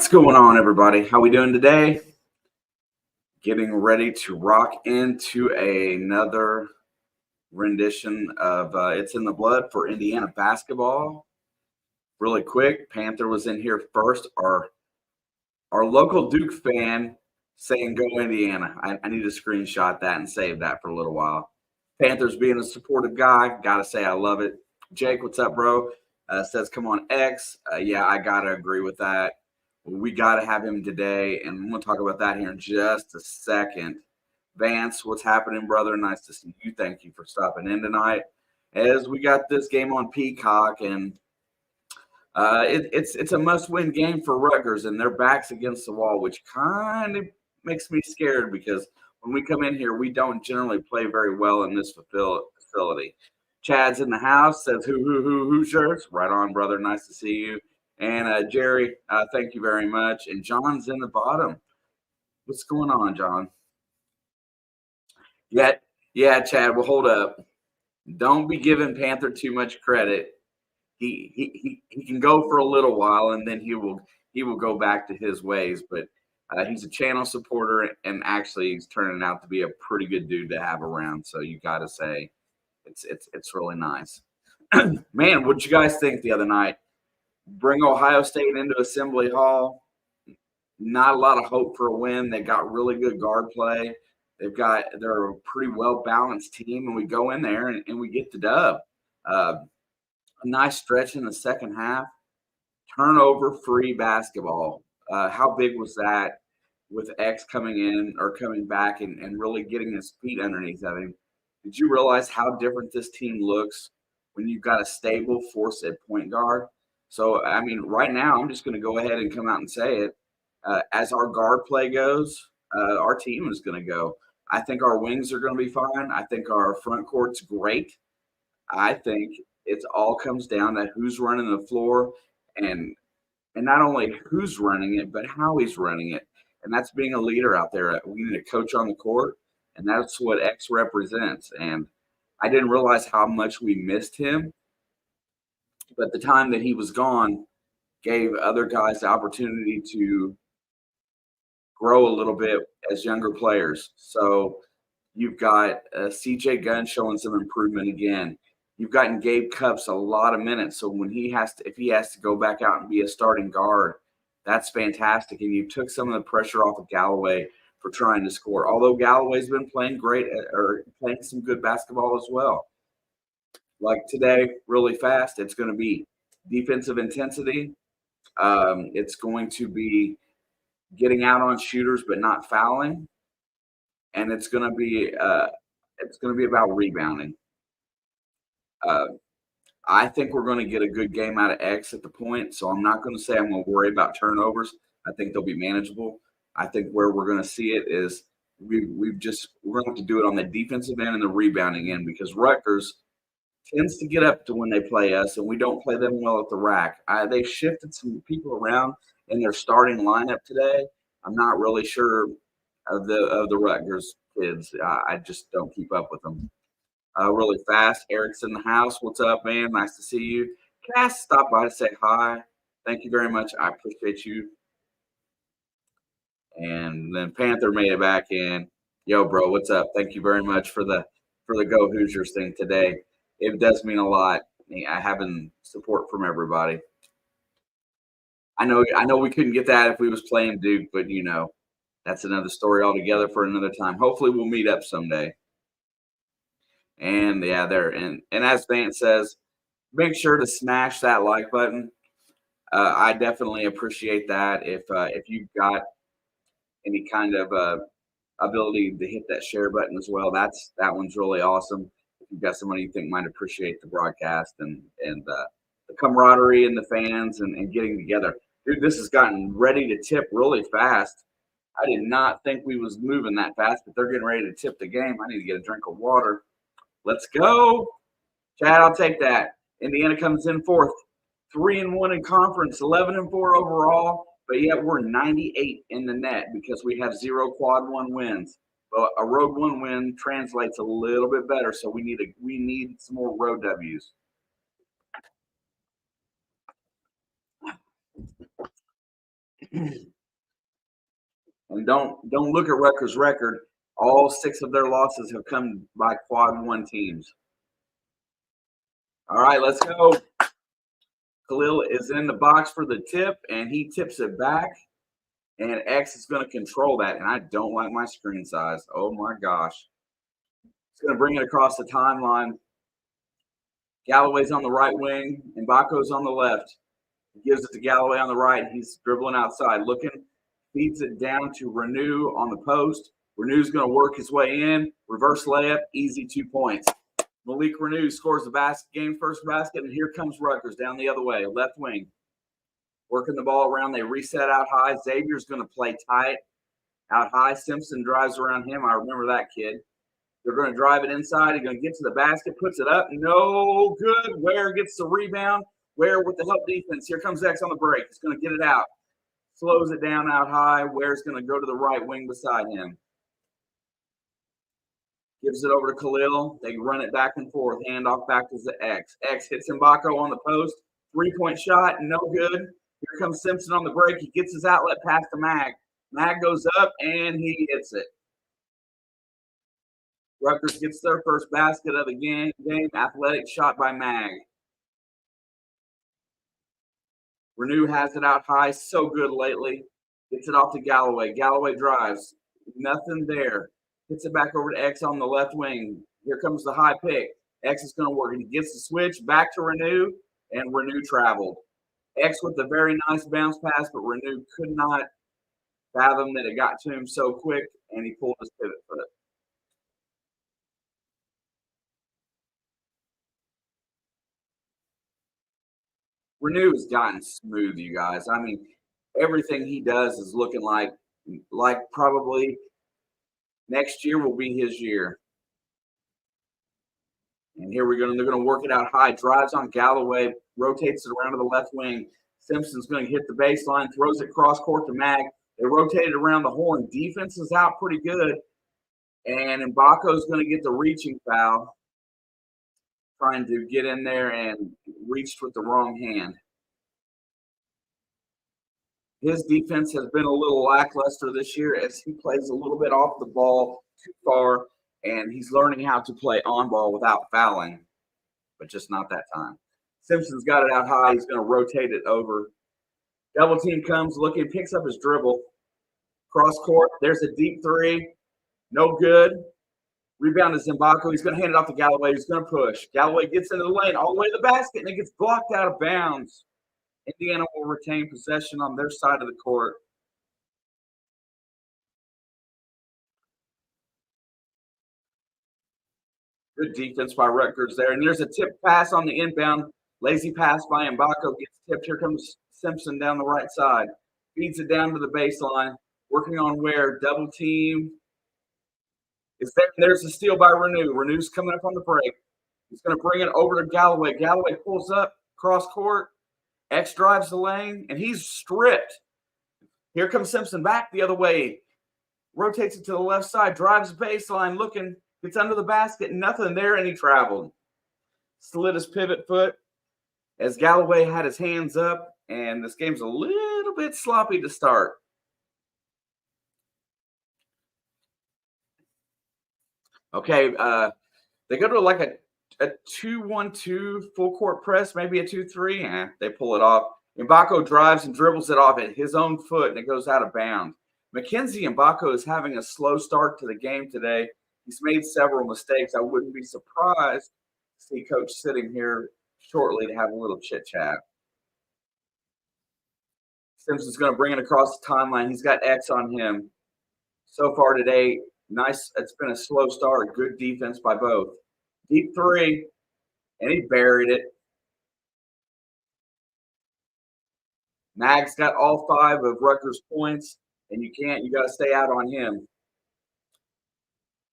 What's going on, everybody? How we doing today? Getting ready to rock into another rendition of "It's in the Blood" for Indiana basketball. Really quick, Panther was in here first. Our local Duke fan saying "Go Indiana." I need to screenshot that and save that for a little while. Panthers being a supportive guy, gotta say I love it. Jake, what's up, bro? Says, "Come on, X." Yeah, I gotta agree with that. We got to have him today, and I'm going to talk about that here in just a second. Vance, what's happening, brother? Nice to see you. Thank you for stopping in tonight. As we got this game on Peacock, and it's a must-win game for Rutgers, and their backs against the wall, which kind of makes me scared because when we come in here, we don't generally play very well in this facility. Chad's in the house, says Hoosiers. Right on, brother. Nice to see you. And Jerry, thank you very much. And John's in the bottom. What's going on, John? Yeah, Chad. Well, hold up. Don't be giving Panther too much credit. He can go for a little while, and then he will go back to his ways. But he's a channel supporter, and actually, he's turning out to be a pretty good dude to have around. So you got to say, it's really nice. Man, what'd you guys think the other night? Bring Ohio State into Assembly Hall. Not a lot of hope for a win. They got really good guard play. They're a pretty well balanced team, and we go in there and we get the dub. A nice stretch in the second half. Turnover free basketball. How big was that with X coming in or coming back and really getting his feet underneath of him? Did you realize how different this team looks when you've got a stable force at point guard? So, I mean, right now, I'm just going to go ahead and come out and say it. As our guard play goes, our team is going to go. I think our wings are going to be fine. I think our front court's great. I think it all comes down to who's running the floor and not only who's running it, but how he's running it. And that's being a leader out there. We need a coach on the court, and that's what X represents. And I didn't realize how much we missed him, but the time that he was gone gave other guys the opportunity to grow a little bit as younger players. So you've got CJ Gunn showing some improvement again. You've gotten Gabe Cups a lot of minutes. So when if he has to go back out and be a starting guard, that's fantastic. And you took some of the pressure off of Galloway for trying to score. Although Galloway's been playing great or playing some good basketball as well. Like today, really fast, it's going to be defensive intensity. It's going to be getting out on shooters but not fouling, and it's going to be about rebounding. I think we're going to get a good game out of X at the point, so I'm not going to say I'm going to worry about turnovers. I think they'll be manageable. I think where we're going to see it is we're going to have to do it on the defensive end and the rebounding end because Rutgers tends to get up to when they play us, and we don't play them well at the rack. They shifted some people around in their starting lineup today. I'm not really sure of the Rutgers kids. I just don't keep up with them. Really fast. Eric's in the house. What's up, man? Nice to see you. Cass stopped by to say hi. Thank you very much. I appreciate you. And then Panther made it back in. Yo, bro, what's up? Thank you very much for the Go Hoosiers thing today. It does mean a lot. Having support from everybody. I know we couldn't get that if we was playing Duke, but that's another story altogether for another time. Hopefully we'll meet up someday. And yeah, and as Vance says, make sure to smash that like button. I definitely appreciate that. If you've got any kind of ability to hit that share button as well, that one's really awesome. If you've got somebody you think might appreciate the broadcast and the camaraderie and the fans and getting together. Dude, this has gotten ready to tip really fast. I did not think we was moving that fast, but they're getting ready to tip the game. I need to get a drink of water. Let's go. Chad, I'll take that. Indiana comes in fourth. 3-1 in conference, 11-4 overall, but yet we're 98 in the net because we have 0 quad one wins. But a road one win translates a little bit better, so we need some more road W's. And don't look at Rutgers' record. All 6 of their losses have come by quad one teams. All right, let's go. Khalil is in the box for the tip, and he tips it back. And X is going to control that. And I don't like my screen size. Oh my gosh. It's going to bring it across the timeline. Galloway's on the right wing, and Baco's on the left. He gives it to Galloway on the right. He's dribbling outside, looking, feeds it down to Renew on the post. Renew's going to work his way in. Reverse layup, easy 2 points. Malik Renew scores the game first basket, and here comes Rutgers down the other way, left wing. Working the ball around. They reset out high. Xavier's going to play tight out high. Simpson drives around him. I remember that kid. They're going to drive it inside. He's going to get to the basket, puts it up. No good. Ware gets the rebound. Ware with the help defense. Here comes X on the break. He's going to get it out. Slows it down out high. Ware's going to go to the right wing beside him. Gives it over to Khalil. They run it back and forth. Handoff back to the X. X hits Mbako on the post. 3-point shot. No good. Here comes Simpson on the break. He gets his outlet pass to Mag. Mag goes up, and he hits it. Rutgers gets their first basket of the game. Athletic shot by Mag. Renew has it out high. So good lately. Gets it off to Galloway. Galloway drives. Nothing there. Hits it back over to X on the left wing. Here comes the high pick. X is going to work. He gets the switch back to Renew, and Renew traveled. X with a very nice bounce pass, but Renew could not fathom that it got to him so quick, and he pulled his pivot foot. Renew has gotten smooth, you guys. I mean, everything he does is looking like probably next year will be his year. And here we're going. They're going to work it out high. Drives on Galloway, rotates it around to the left wing. Simpson's going to hit the baseline, throws it cross court to Mag. They rotate it around the horn. Defense is out pretty good. And Mbako's going to get the reaching foul, trying to get in there and reached with the wrong hand. His defense has been a little lackluster this year as he plays a little bit off the ball too far, and he's learning how to play on ball without fouling, but just not that time. Simpson's got it out high. He's going to rotate it over. Double team comes, looking, picks up his dribble. Cross court. There's a deep three. No good. Rebound to Zimbako. He's going to hand it off to Galloway. He's going to push. Galloway gets into the lane all the way to the basket, and it gets blocked out of bounds. Indiana will retain possession on their side of the court. Good defense by Rutgers there. And there's a tip pass on the inbound. Lazy pass by Mbako gets tipped. Here comes Simpson down the right side. Feeds it down to the baseline. Working on Ware. Double team. It's there. There's a steal by Renew. Renew's coming up on the break. He's going to bring it over to Galloway. Galloway pulls up, cross court. X drives the lane, and he's stripped. Here comes Simpson back the other way. Rotates it to the left side, drives baseline, looking, gets under the basket, nothing there, and he traveled. Slid his pivot foot as Galloway had his hands up, and this game's a little bit sloppy to start. Okay, they go to like a 2-1-2 full court press, maybe a 2-3. They pull it off. Mbako drives and dribbles it off at his own foot, and it goes out of bounds. Mackenzie Mbako is having a slow start to the game today. He's made several mistakes. I wouldn't be surprised to see Coach sitting here shortly to have a little chit-chat. Simpson's going to bring it across the timeline. He's got X on him. So far today, nice. It's been a slow start. Good defense by both. Deep three, and he buried it. Mag's got all 5 of Rutgers' points, and you got to stay out on him.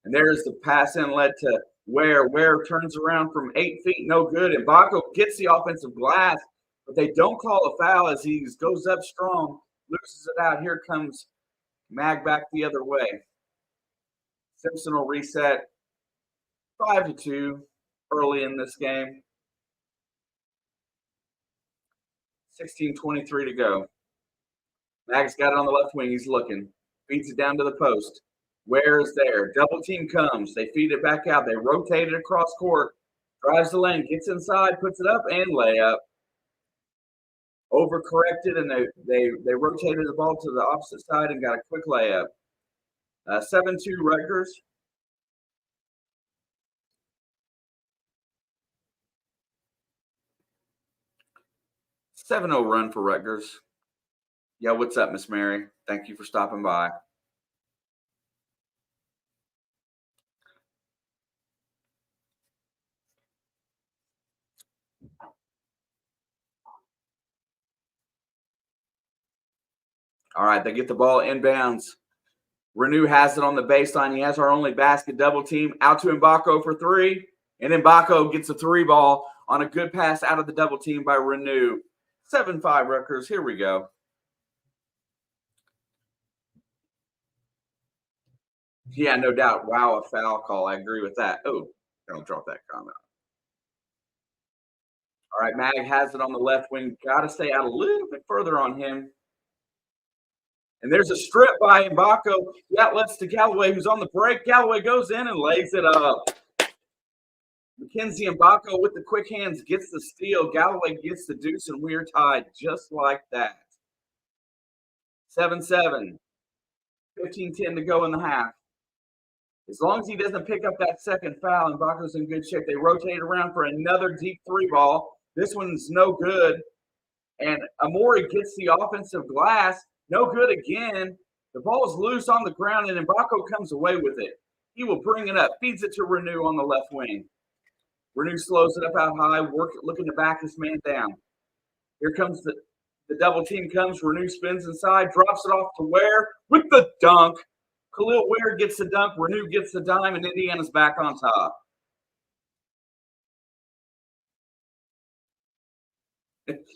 And there's the pass inlet to Ware. Ware turns around from 8 feet, no good. And Baco gets the offensive glass, but they don't call a foul as he goes up strong, loses it out. Here comes Mag back the other way. Simpson will reset 5-2 early in this game. 16:23 to go. Mag's got it on the left wing. He's looking. Feeds it down to the post. Ware is there. Double team comes. They feed it back out. They rotate it across court. Drives the lane. Gets inside. Puts it up and layup. Overcorrected, and they rotated the ball to the opposite side and got a quick layup. 7-2 Rutgers. Seven 0 run for Rutgers. Yeah, what's up, Miss Mary? Thank you for stopping by. All right, they get the ball inbounds. Renew has it on the baseline. He has our only basket, double team. Out to Mbako for three. And Mbako gets a three ball on a good pass out of the double team by Renew. 7-5 Rutgers. Here we go. Yeah, no doubt. Wow, a foul call. I agree with that. Oh, don't drop that comment. All right, Mag has it on the left wing. Got to stay out a little bit further on him. And there's a strip by Mbako. The outlets to Galloway, who's on the break. Galloway goes in and lays it up. Mackenzie Mbako with the quick hands gets the steal. Galloway gets the deuce, and we are tied just like that. 7-7. 15-10 to go in the half. As long as he doesn't pick up that second foul, Mbako's in good shape. They rotate around for another deep three ball. This one's no good. And Amori gets the offensive glass. No good again. The ball is loose on the ground, and Mbako comes away with it. He will bring it up, feeds it to Renew on the left wing. Renew slows it up out high, looking to back this man down. Here comes the double team comes. Renew spins inside, drops it off to Ware with the dunk. Khalil Ware gets the dunk. Renew gets the dime, and Indiana's back on top.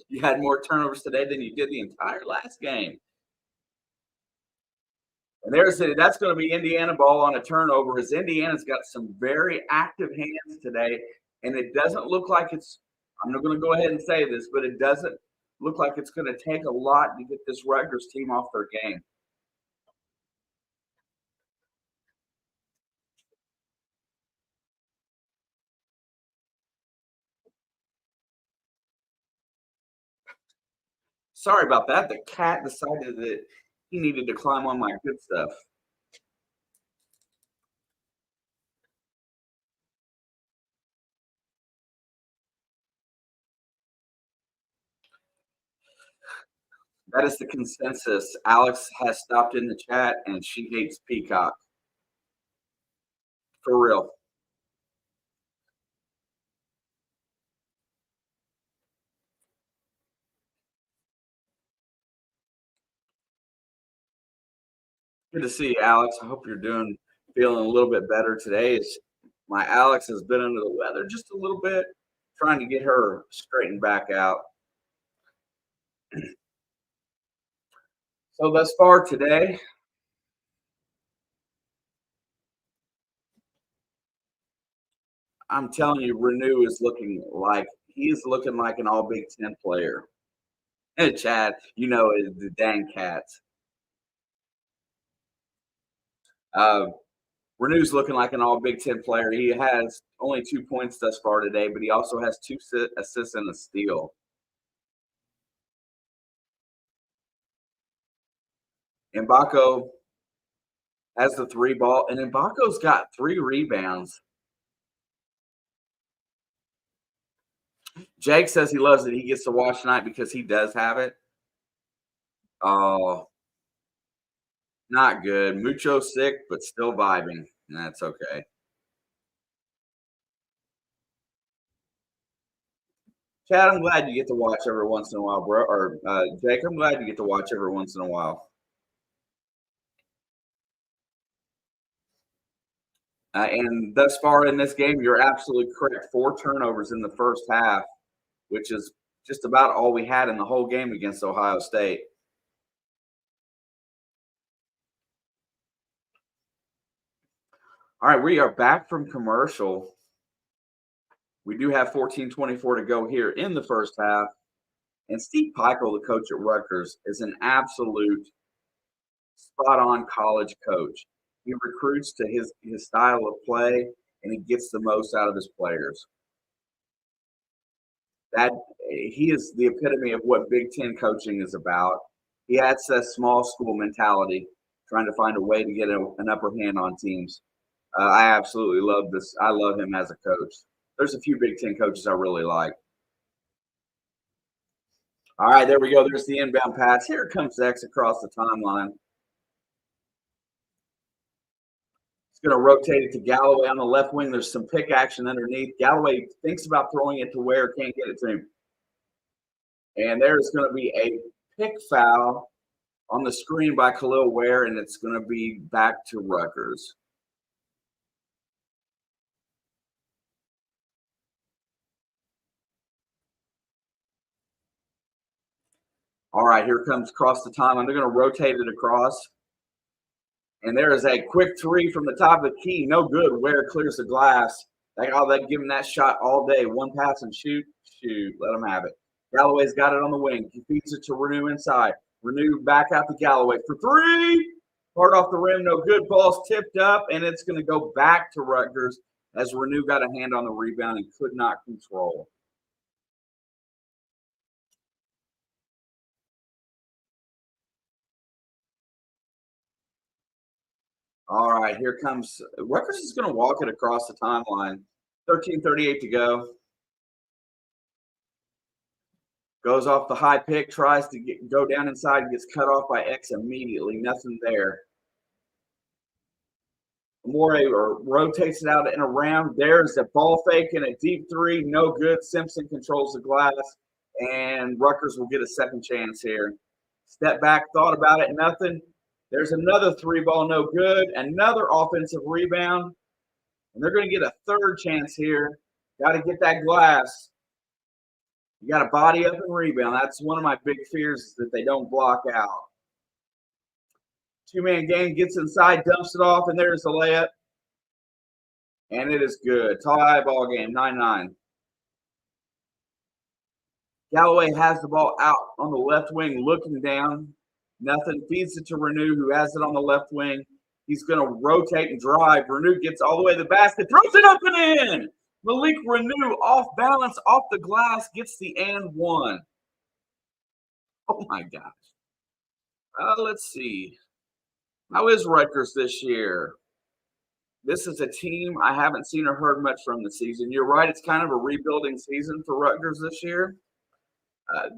You had more turnovers today than you did the entire last game. And that's going to be Indiana ball on a turnover, as Indiana's got some very active hands today, and it doesn't look like I'm not going to go ahead and say this, but it doesn't look like it's going to take a lot to get this Rutgers team off their game. Sorry about that. The cat decided that he needed to climb on my good stuff. That is the consensus. Alex has stopped in the chat, and she hates Peacock. For real. Good to see you, Alex. I hope you're feeling a little bit better today. My Alex has been under the weather just a little bit, trying to get her straightened back out. So thus far today, I'm telling you, Renew is looking like an all Big Ten player. And Chad, the dang cats. Renew's looking like an all Big Ten player. He has only 2 points thus far today, but he also has 2 assists and a steal. Mbako has the three ball, and Mbako's got 3 rebounds. Jake says he loves it. He gets to watch tonight because he does have it. Oh, not good. Mucho sick, but still vibing. That's okay. Chad, I'm glad you get to watch every once in a while, bro. Or Jake, I'm glad you get to watch every once in a while. And thus far in this game, you're absolutely correct. 4 turnovers in the first half, which is just about all we had in the whole game against Ohio State. All right, we are back from commercial. We do have 14:24 to go here in the first half. And Steve Peichel, the coach at Rutgers, is an absolute spot-on college coach. He recruits to his style of play, and he gets the most out of his players. That he is the epitome of what Big Ten coaching is about. He has that small school mentality, trying to find a way to get an upper hand on teams. I absolutely love this. I love him as a coach. There's a few Big Ten coaches I really like. All right, there we go. There's the inbound pass. Here comes X across the timeline. It's going to rotate it to Galloway on the left wing. There's some pick action underneath. Galloway thinks about throwing it to Ware, can't get it to him. And there's going to be a pick foul on the screen by Khalil Ware, and it's going to be back to Rutgers. All right, here comes across the timeline. They're going to rotate it across. And there is a quick three from the top of the key. No good. Ware clears the glass. They'd give him that shot all day. One pass and shoot. Let him have it. Galloway's got it on the wing. He feeds it to Renew inside. Renew back out to Galloway for three. Hard off the rim. No good. Ball's tipped up, and it's going to go back to Rutgers as Renew got a hand on the rebound and could not control. All right, here comes Rutgers is going to walk it across the timeline. 13:38 to go. Goes off the high pick, tries to go down inside, gets cut off by X immediately. Nothing there. Amore rotates it out and around. There's a ball fake and a deep three. No good. Simpson controls the glass, and Rutgers will get a second chance here. Step back, thought about it, nothing. There's another three ball, no good. Another offensive rebound. And they're going to get a third chance here. Got to get that glass. You got to body up and rebound. That's one of my big fears is that they don't block out. Two-man game, gets inside, dumps it off, and there's the layup. And it is good. Tie ball game, 9-9. Galloway has the ball out on the left wing, looking down. Nothing. Feeds it to Renew, who has it on the left wing. He's going to rotate and drive. Renew gets all the way to the basket, throws it up and in. Malik Renew off balance, off the glass, gets the and one. Oh, my gosh. Let's see. How is Rutgers this year? This is a team I haven't seen or heard much from this season. You're right. It's kind of a rebuilding season for Rutgers this year.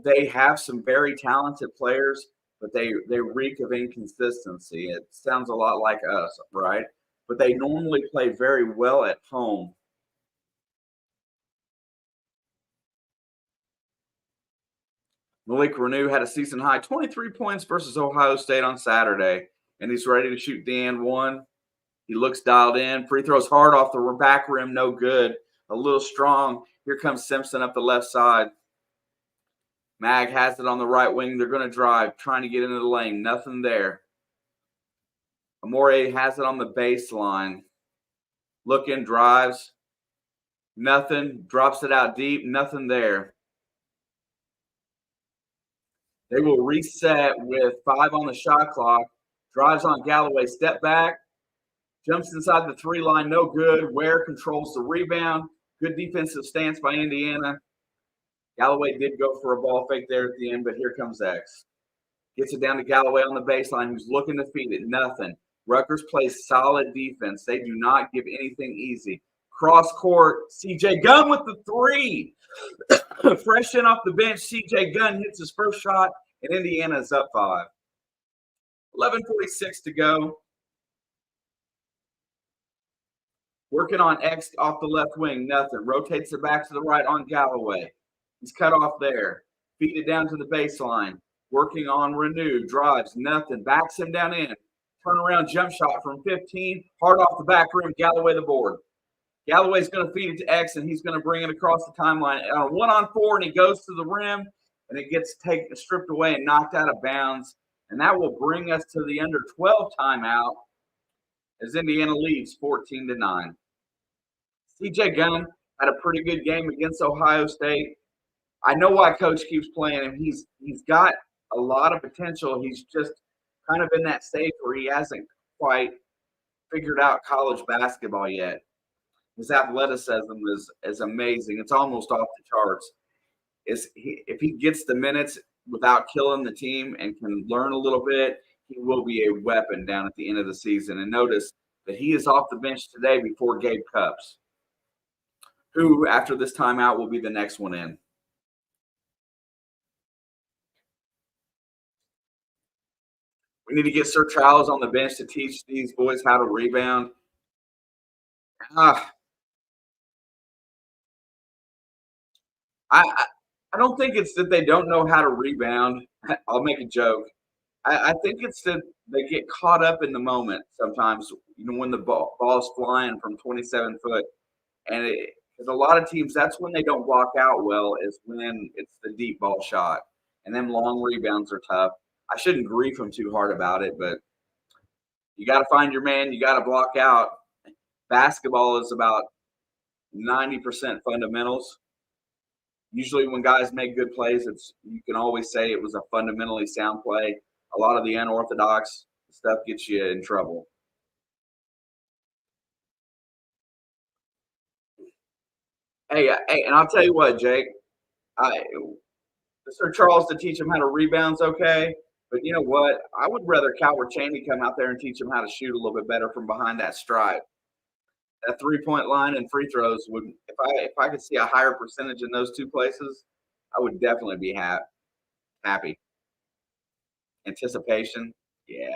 They have some very talented players, but they reek of inconsistency. It sounds a lot like us, right? But they normally play very well at home. Malik Renew had a season high 23 points versus Ohio State on Saturday, and he's ready to shoot the and one. He looks dialed in. Free throws hard off the back rim, no good. A little strong. Here comes Simpson up the left side. Mag has it on the right wing. They're going to drive, trying to get into the lane. Nothing there. Amore has it on the baseline. Looking, drives. Nothing. Drops it out deep. Nothing there. They will reset with 5 on the shot clock. Drives on Galloway. Step back. Jumps inside the 3 line. No good. Ware controls the rebound. Good defensive stance by Indiana. Galloway did go for a ball fake there at the end, but here comes X. Gets it down to Galloway on the baseline, who's looking to feed it. Nothing. Rutgers plays solid defense. They do not give anything easy. Cross court, CJ Gunn with the 3. Fresh in off the bench, CJ Gunn hits his first shot, and Indiana's up 5. 11:46 to go. Working on X off the left wing, nothing. Rotates it back to the right on Galloway. He's cut off there. Feed it down to the baseline. Working on Renew. Drives. Nothing. Backs him down in. Turnaround jump shot from 15. Hard off the back rim. Galloway the board. Galloway's going to feed it to X, and he's going to bring it across the timeline. 1-on-4, and he goes to the rim, and it gets stripped away and knocked out of bounds. And that will bring us to the under 12 timeout as Indiana leads 14-9. CJ Gunn had a pretty good game against Ohio State. I know why coach keeps playing him. He's got a lot of potential. He's just kind of in that stage where he hasn't quite figured out college basketball yet. His athleticism is amazing. It's almost off the charts. If he gets the minutes without killing the team and can learn a little bit, he will be a weapon down at the end of the season. And notice that he is off the bench today before Gabe Cupps, who after this timeout will be the next one in. We need to get Sir Charles on the bench to teach these boys how to rebound. Ah, I I don't think it's that they don't know how to rebound. I'll make a joke. I think it's that they get caught up in the moment sometimes. When the ball's flying from 27 foot, and because a lot of teams, that's when they don't block out well. Is when it's the deep ball shot, and then long rebounds are tough. I shouldn't grief them too hard about it, but you got to find your man. You got to block out. Basketball is about 90% fundamentals. Usually, when guys make good plays, it's you can always say it was a fundamentally sound play. A lot of the unorthodox stuff gets you in trouble. Hey, and I'll tell you what, Jake. I Sir Charles to teach him how to rebounds, okay. But you know what? I would rather Calvert Chaney come out there and teach him how to shoot a little bit better from behind that stripe. That 3-point line and free throws would, if I could see a higher percentage in those two places, I would definitely be happy. Anticipation, yeah.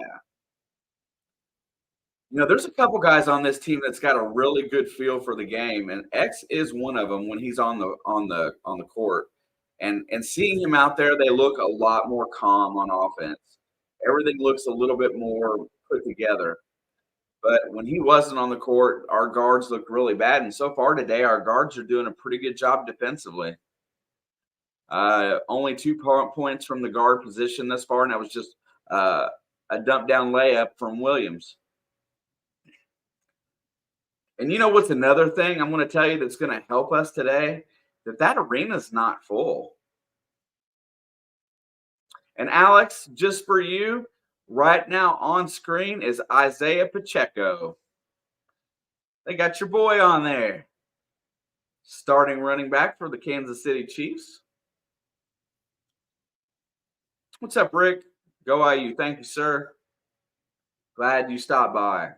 There's a couple guys on this team that's got a really good feel for the game, and X is one of them when he's on the court. And seeing him out there, they look a lot more calm on offense. Everything looks a little bit more put together. But when he wasn't on the court, our guards looked really bad. And so far today, our guards are doing a pretty good job defensively. Only 2 points from the guard position thus far, and that was just a dump down layup from Williams. And you know what's another thing I'm going to tell you that's going to help us today? That arena's not full. And Alex, just for you, right now on screen is Isaiah Pacheco. They got your boy on there. Starting running back for the Kansas City Chiefs. What's up, Rick? Go IU. Thank you, sir. Glad you stopped by.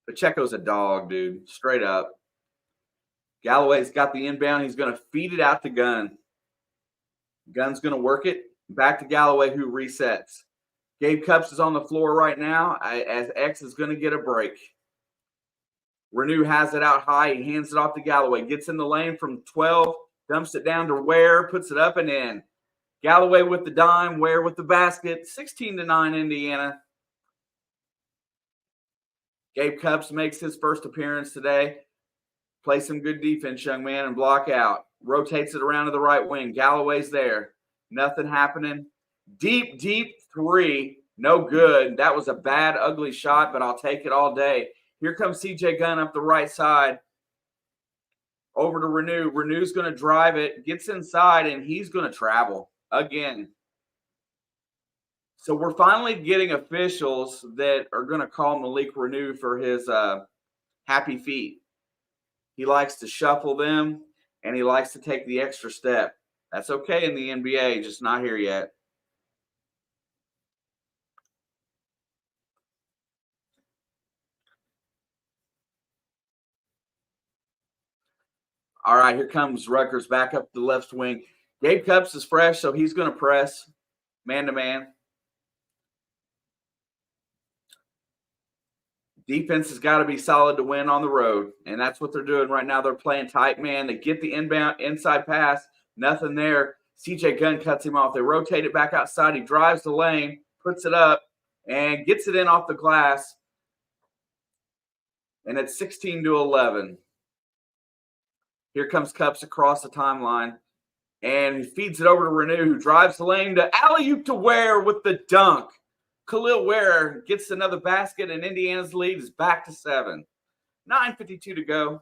Pacheco's a dog, dude. Straight up. Galloway's got the inbound. He's going to feed it out to Gunn. Gunn's going to work it. Back to Galloway, who resets. Gabe Cupps is on the floor right now as X is going to get a break. Renew has it out high. He hands it off to Galloway. Gets in the lane from 12. Dumps it down to Ware. Puts it up and in. Galloway with the dime. Ware with the basket. 16-9 Indiana. Gabe Cupps makes his first appearance today. Play some good defense, young man, and block out. Rotates it around to the right wing. Galloway's there. Nothing happening. Deep three. No good. That was a bad, ugly shot, but I'll take it all day. Here comes CJ Gunn up the right side. Over to Renew. Renew's going to drive it. Gets inside, and he's going to travel again. So we're finally getting officials that are going to call Malik Renew for his happy feet. He likes to shuffle them, and he likes to take the extra step. That's okay in the NBA, just not here yet. All right, here comes Rutgers back up the left wing. Gabe Cupps is fresh, so he's going to press man-to-man. Defense has got to be solid to win on the road, and that's what they're doing right now. They're playing tight man. They get the inbound inside pass. Nothing there. CJ Gunn cuts him off. They rotate it back outside. He drives the lane, puts it up, and gets it in off the glass. And it's 16-11. Here comes Cupps across the timeline, and he feeds it over to Renew, who drives the lane to alley-oop to Ware with the dunk. Khalil Ware gets another basket, and Indiana's lead is back to 7. 9:52 to go.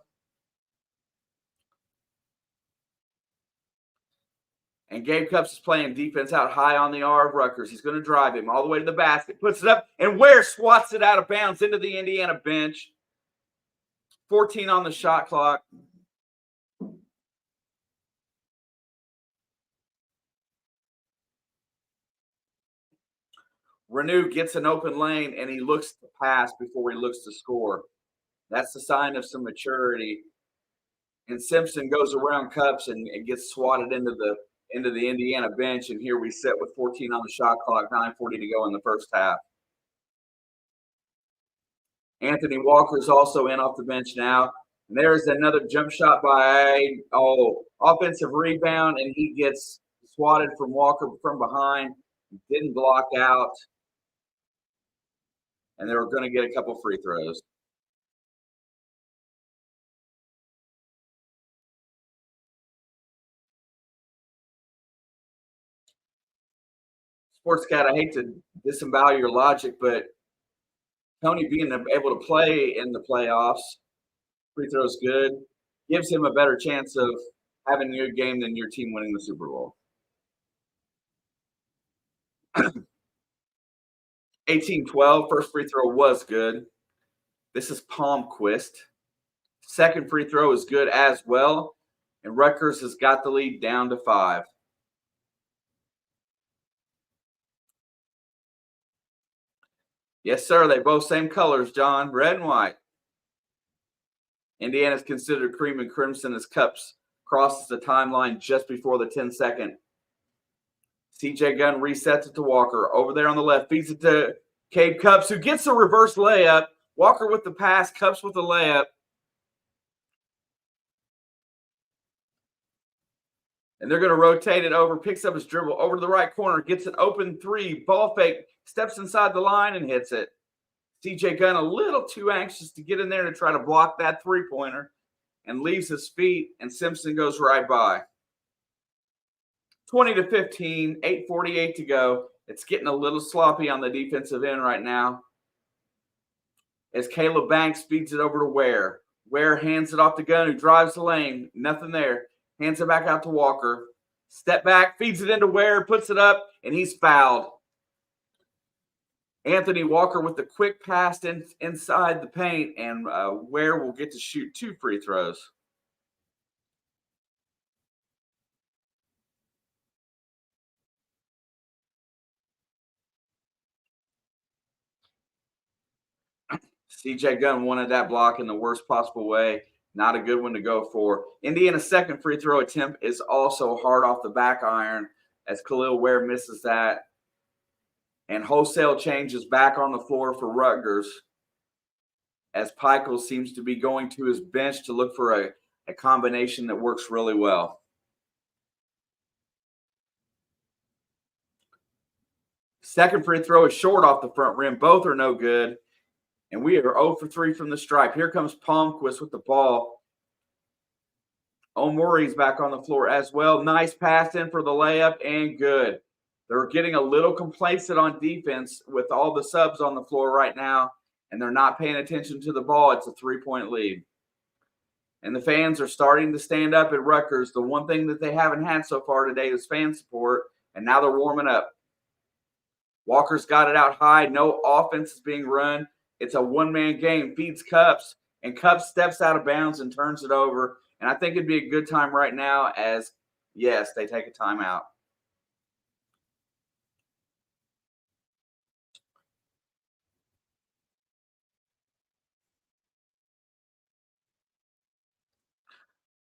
And Gabe Cupps is playing defense out high on the R of Rutgers. He's going to drive him all the way to the basket, puts it up, and Ware swats it out of bounds into the Indiana bench. 14 on the shot clock. Renew gets an open lane, and he looks to pass before he looks to score. That's the sign of some maturity. And Simpson goes around Cupps and gets swatted into the Indiana bench. And here we sit with 14 on the shot clock, 9:40 to go in the first half. Anthony Walker's also in off the bench now. And there's another jump shot by offensive rebound, and he gets swatted from Walker from behind. Didn't block out. And they were going to get a couple free throws. Sports Cat, I hate to disembowel your logic, but Tony being able to play in the playoffs, free throws good, gives him a better chance of having a good game than your team winning the Super Bowl. 18-12, first free throw was good. This is Palmquist. Second free throw is good as well, and Rutgers has got the lead down to 5. Yes, sir. They both same colors, John, red and white. Indiana's considered cream and crimson as Cupps crosses the timeline just before the 10-second. CJ Gunn resets it to Walker. Over there on the left, feeds it to Gabe Cupps, who gets a reverse layup. Walker with the pass, Cupps with the layup. And they're going to rotate it over, picks up his dribble over to the right corner, gets an open three, ball fake, steps inside the line and hits it. CJ Gunn a little too anxious to get in there to try to block that three-pointer and leaves his feet, and Simpson goes right by. 20-15, 8:48 to go. It's getting a little sloppy on the defensive end right now as Caleb Banks feeds it over to Ware. Ware hands it off to Gunn, who drives the lane. Nothing there. Hands it back out to Walker. Step back, feeds it into Ware, puts it up, and he's fouled. Anthony Walker with the quick pass inside the paint, and Ware will get to shoot 2 free throws. CJ Gunn wanted that block in the worst possible way. Not a good one to go for. Indiana's second free throw attempt is also hard off the back iron as Khalil Ware misses that. And wholesale change is back on the floor for Rutgers as Pikel seems to be going to his bench to look for a combination that works really well. Second free throw is short off the front rim. Both are no good. And we are 0 for 3 from the stripe. Here comes Palmquist with the ball. O'Murray's back on the floor as well. Nice pass in for the layup and good. They're getting a little complacent on defense with all the subs on the floor right now, and they're not paying attention to the ball. It's a 3-point lead. And the fans are starting to stand up at Rutgers. The one thing that they haven't had so far today is fan support, and now they're warming up. Walker's got it out high. No offense is being run. It's a one-man game. Feeds Cupps, and Cupps steps out of bounds and turns it over. And I think it'd be a good time right now as, yes, they take a timeout.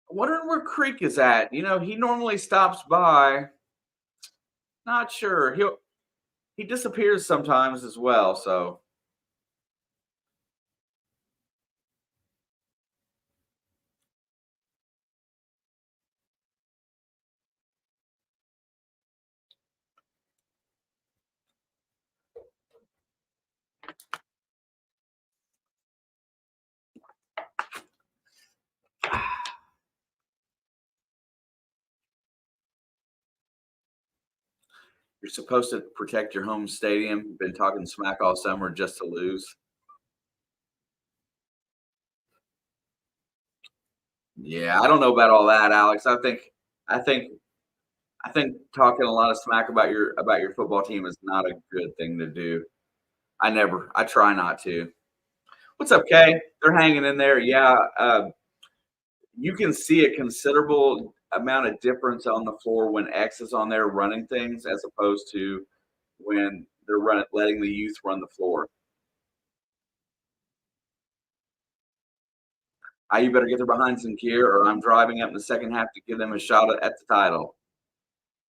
Wondering where Creek is at. You know, he normally stops by. Not sure. He disappears sometimes as well, so. You're supposed to protect your home stadium. You've been talking smack all summer just to lose. Yeah, I don't know about all that, Alex. I think I think talking a lot of smack about your football team is not a good thing to do. I try not to. What's up, Kay? They're hanging in there. Yeah, you can see a considerable amount of difference on the floor when X is on there running things as opposed to when they're letting the youth run the floor. You better get their behinds in gear, or I'm driving up in the second half to give them a shot at the title.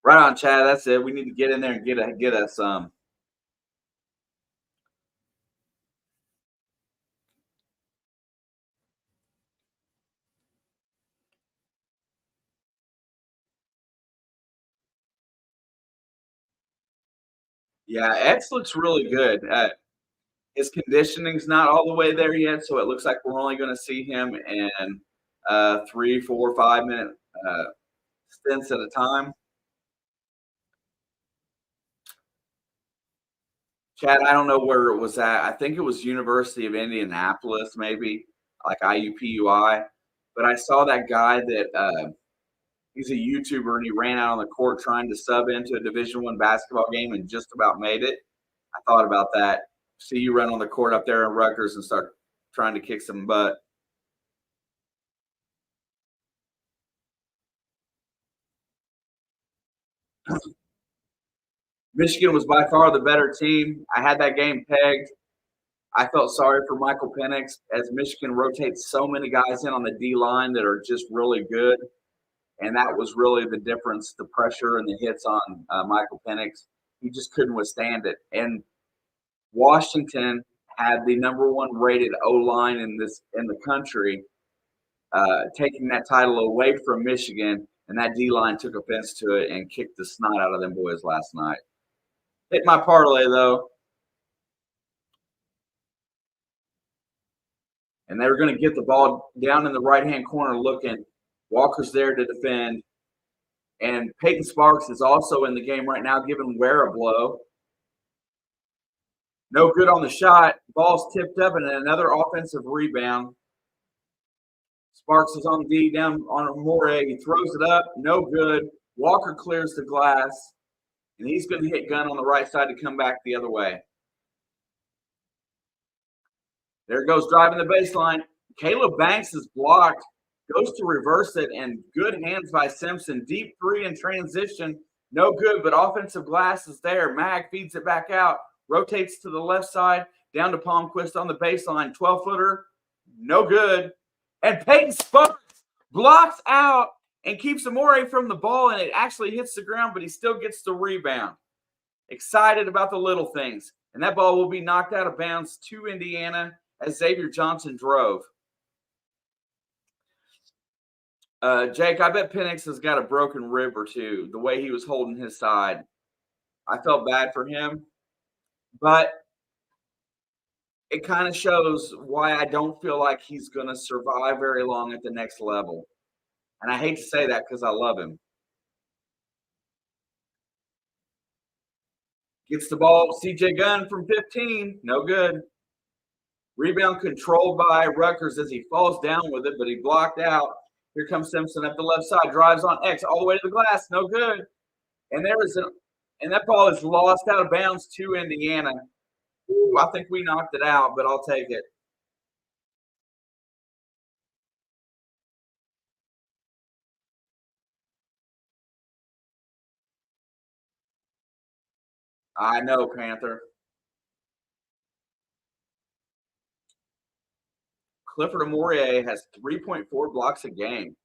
Right on, Chad. That's it. We need to get in there and get us some. Yeah, X looks really good. His conditioning's not all the way there yet, so it looks like we're only going to see him in 3, 4, 5 minute uh, stints at a time. Chad, I don't know where it was at. I think it was University of Indianapolis, maybe like IUPUI. But I saw that guy that he's a YouTuber and he ran out on the court trying to sub into a Division I basketball game and just about made it. I thought about that. See you run on the court up there in Rutgers and start trying to kick some butt. Michigan was by far the better team. I had that game pegged. I felt sorry for Michael Penix as Michigan rotates so many guys in on the D line that are just really good. And that was really the difference, the pressure and the hits on Michael Penix. He just couldn't withstand it. And Washington had the number one rated O line in the country, taking that title away from Michigan, and that D line took offense to it and kicked the snot out of them boys last night. Hit my parlay though, and they were going to get the ball down in the right hand corner looking. Walker's there to defend, and Peyton Sparks is also in the game right now, giving Ware a blow. No good on the shot. Ball's tipped up, and another offensive rebound. Sparks is on D down on Morey. He throws it up. No good. Walker clears the glass, and he's going to hit Gunn on the right side to come back the other way. There goes driving the baseline. Caleb Banks is blocked. Goes to reverse it, and good hands by Simpson. Deep three in transition. No good, but offensive glass is there. Mag feeds it back out. Rotates to the left side. Down to Palmquist on the baseline. 12-footer. No good. And Peyton Sparks blocks out and keeps Amore from the ball, and it actually hits the ground, but he still gets the rebound. Excited about the little things. And that ball will be knocked out of bounds to Indiana as Xavier Johnson drove. Jake, I bet Penix has got a broken rib or two, the way he was holding his side. I felt bad for him, but it kind of shows why I don't feel like he's going to survive very long at the next level. And I hate to say that because I love him. Gets the ball, CJ Gunn from 15, no good. Rebound controlled by Rutgers as he falls down with it, but he blocked out. Here comes Simpson up the left side, drives on X all the way to the glass, no good. And that ball is lost out of bounds to Indiana. Ooh, I think we knocked it out, but I'll take it. I know, Panther. Clifford Amorie has 3.4 blocks a game.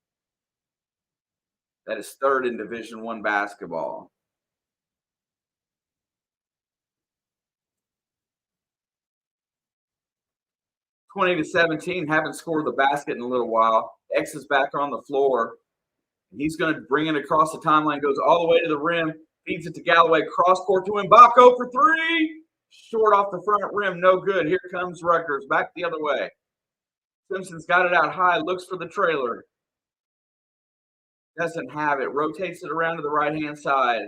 That is third in Division I basketball. 20-17, haven't scored the basket in a little while. X is back on the floor. He's going to bring it across the timeline, goes all the way to the rim, feeds it to Galloway, cross court to Mbako for three. Short off the front rim, no good. Here comes Rutgers, back the other way. Simpson's got it out high, looks for the trailer. Doesn't have it, rotates it around to the right-hand side.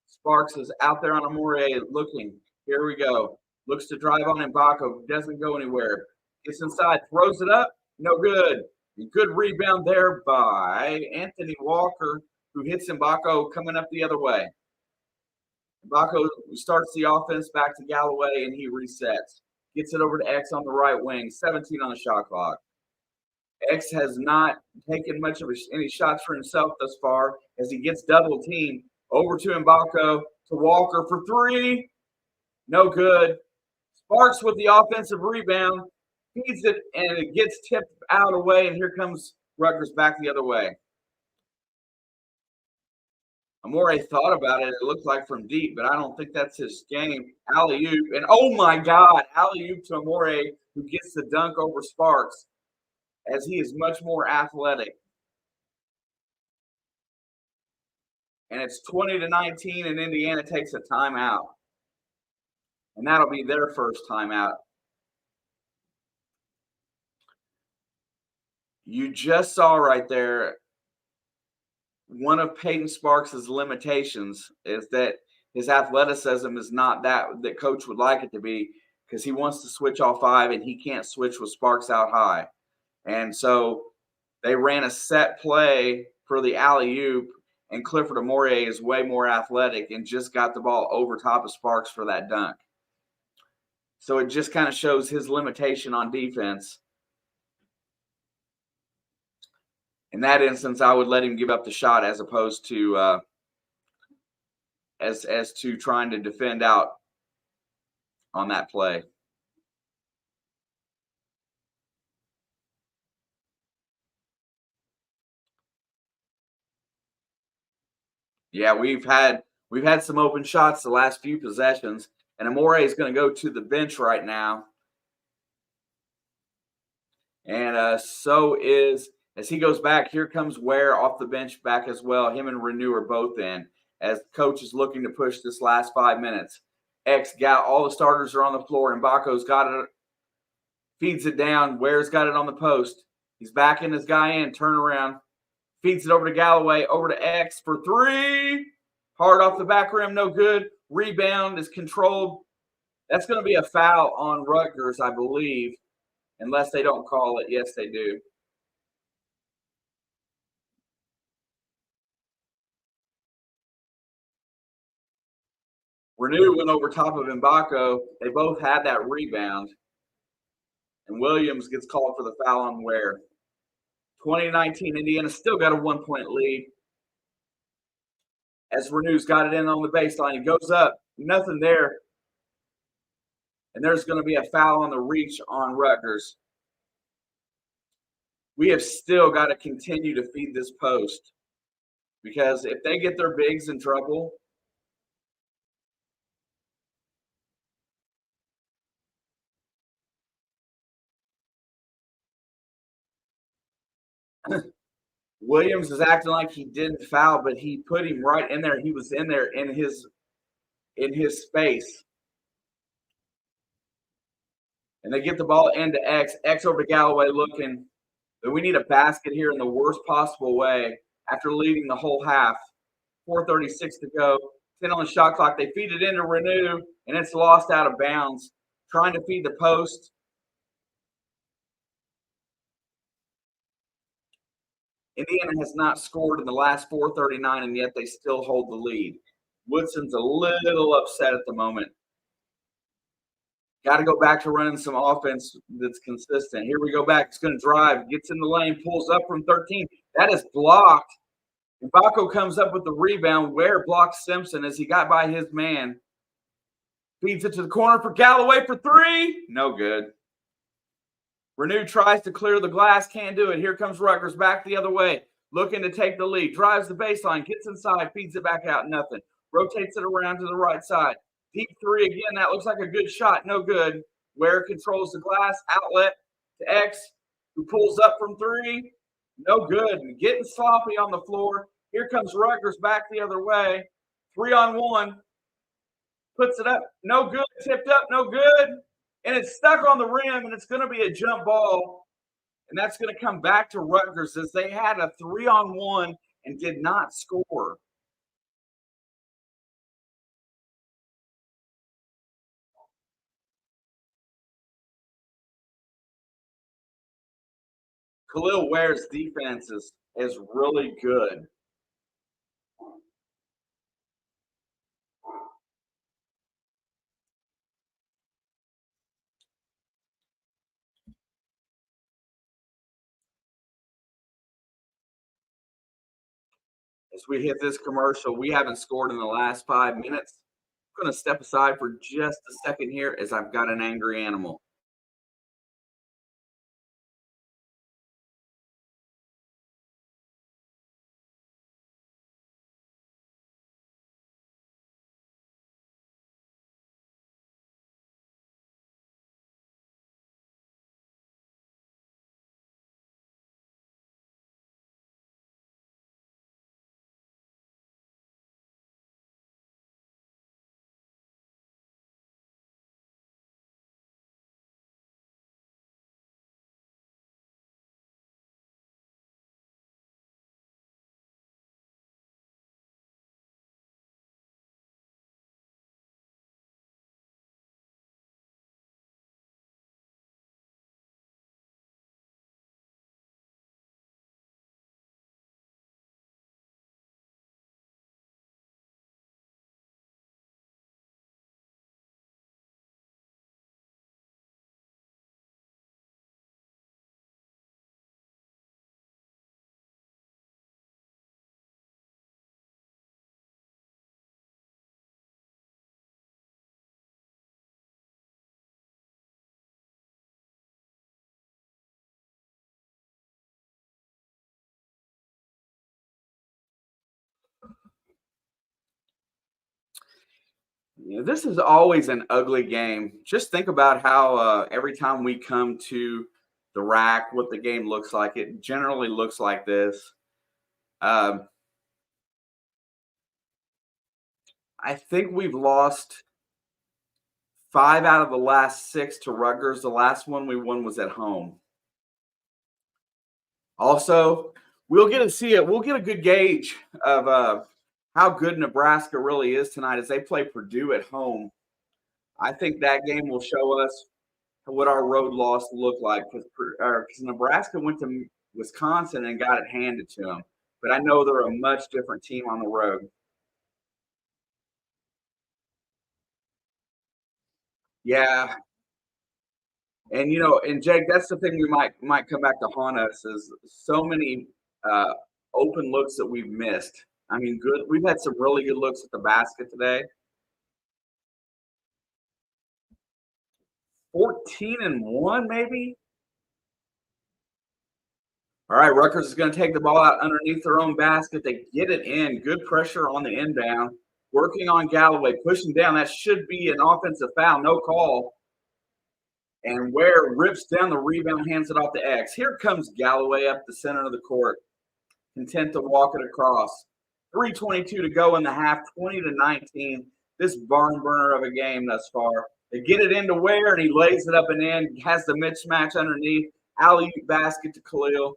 Sparks is out there on Amore looking. Here we go. Looks to drive on Mbako, doesn't go anywhere. Gets inside, throws it up, no good. Good rebound there by Anthony Walker, who hits Mbako coming up the other way. Mbako starts the offense back to Galloway, and he resets. Gets it over to X on the right wing, 17 on the shot clock. X has not taken much of any shots for himself thus far as he gets double teamed. Over to Mbako, to Walker for three. No good. Sparks with the offensive rebound. Feeds it, and it gets tipped out away, and here comes Rutgers back the other way. Amore thought about it. It looked like from deep, but I don't think that's his game. Alley-oop, and oh my God, alley-oop to Amore, who gets the dunk over Sparks, as he is much more athletic. And it's 20-19, and Indiana takes a timeout. And that'll be their first timeout. You just saw right there, one of Peyton Sparks' limitations is that his athleticism is not that coach would like it to be, because he wants to switch all five, and he can't switch with Sparks out high. And so they ran a set play for the alley-oop, and Clifford Amore is way more athletic and just got the ball over top of Sparks for that dunk. So it just kind of shows his limitation on defense. In that instance, I would let him give up the shot as opposed to as to trying to defend out on that play. Yeah, we've had some open shots the last few possessions, and Amore is going to go to the bench right now. And so is, as he goes back, here comes Ware off the bench back as well. Him and Renew are both in, as coach is looking to push this last 5 minutes. X got all the starters are on the floor, and Baco's got it, feeds it down. Ware's got it on the post. He's backing his guy in, turn around, feeds it over to Galloway, over to X for three. Hard off the back rim, no good. Rebound is controlled. That's going to be a foul on Rutgers, I believe, unless they don't call it. Yes, they do. Renew went over top of Mbako. They both had that rebound. And Williams gets called for the foul on Ware. 2019, Indiana still got a 1-point lead. As Renew's got it in on the baseline, he goes up, nothing there. And there's going to be a foul on the reach on Rutgers. We have still got to continue to feed this post, because if they get their bigs in trouble, Williams is acting like he didn't foul, but he put him right in there. He was in there in his space. And they get the ball into X. X over to Galloway looking. But we need a basket here in the worst possible way after leading the whole half. 4:36 to go. 10 on the shot clock. They feed it into Renew, and it's lost out of bounds. Trying to feed the post. Indiana has not scored in the last 4:39, and yet they still hold the lead. Woodson's a little upset at the moment. Got to go back to running some offense that's consistent. Here we go back. It's going to drive, gets in the lane, pulls up from 13. That is blocked. Mbako comes up with the rebound. Ware blocks Simpson as he got by his man. Feeds it to the corner for Galloway for three. No good. Renew tries to clear the glass, can't do it. Here comes Rutgers back the other way, looking to take the lead. Drives the baseline, gets inside, feeds it back out, nothing. Rotates it around to the right side. Deep three again. That looks like a good shot. No good. Ware controls the glass. Outlet to X, who pulls up from three. No good. Getting sloppy on the floor. Here comes Rutgers back the other way. 3-on-1. Puts it up. No good. Tipped up. No good. And it's stuck on the rim, and it's going to be a jump ball. And that's going to come back to Rutgers, as they had a 3-on-1 and did not score. Khalil Ware's defense is really good. As we hit this commercial, we haven't scored in the last 5 minutes. I'm going to step aside for just a second here as I've got an angry animal. This is always an ugly game. Just think about how every time we come to the rack, what the game looks like. It generally looks like this. Um, I think we've lost 5 out of the last 6 to Rutgers. The last one we won was at home. Also, we'll get to see it. We'll get a good gauge of how good Nebraska really is tonight as they play Purdue at home. I think that game will show us what our road loss looked like because Nebraska went to Wisconsin and got it handed to them. But I know they're a much different team on the road. Yeah, and and Jake, that's the thing we might come back to haunt us is so many uh, open looks that we've missed. I mean, good. We've had some really good looks at the basket today. 14-1, maybe. All right, Rutgers is going to take the ball out underneath their own basket. They get it in. Good pressure on the inbound. Working on Galloway, pushing down. That should be an offensive foul. No call. And Ware rips down the rebound, hands it off to X. Here comes Galloway up the center of the court, content to walk it across. 3:22 to go in the half, 20-19. This barn burner of a game thus far. They get it into Ware, and he lays it up and in. Has the mismatch underneath. Alley-oop basket to Khalil.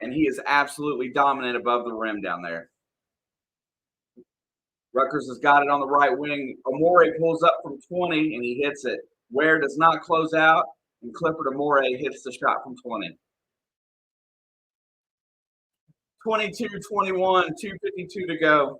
And he is absolutely dominant above the rim down there. Rutgers has got it on the right wing. Amore pulls up from 20, and he hits it. Ware does not close out, and Clifford Amore hits the shot from 20. 22-21, 2:52 to go.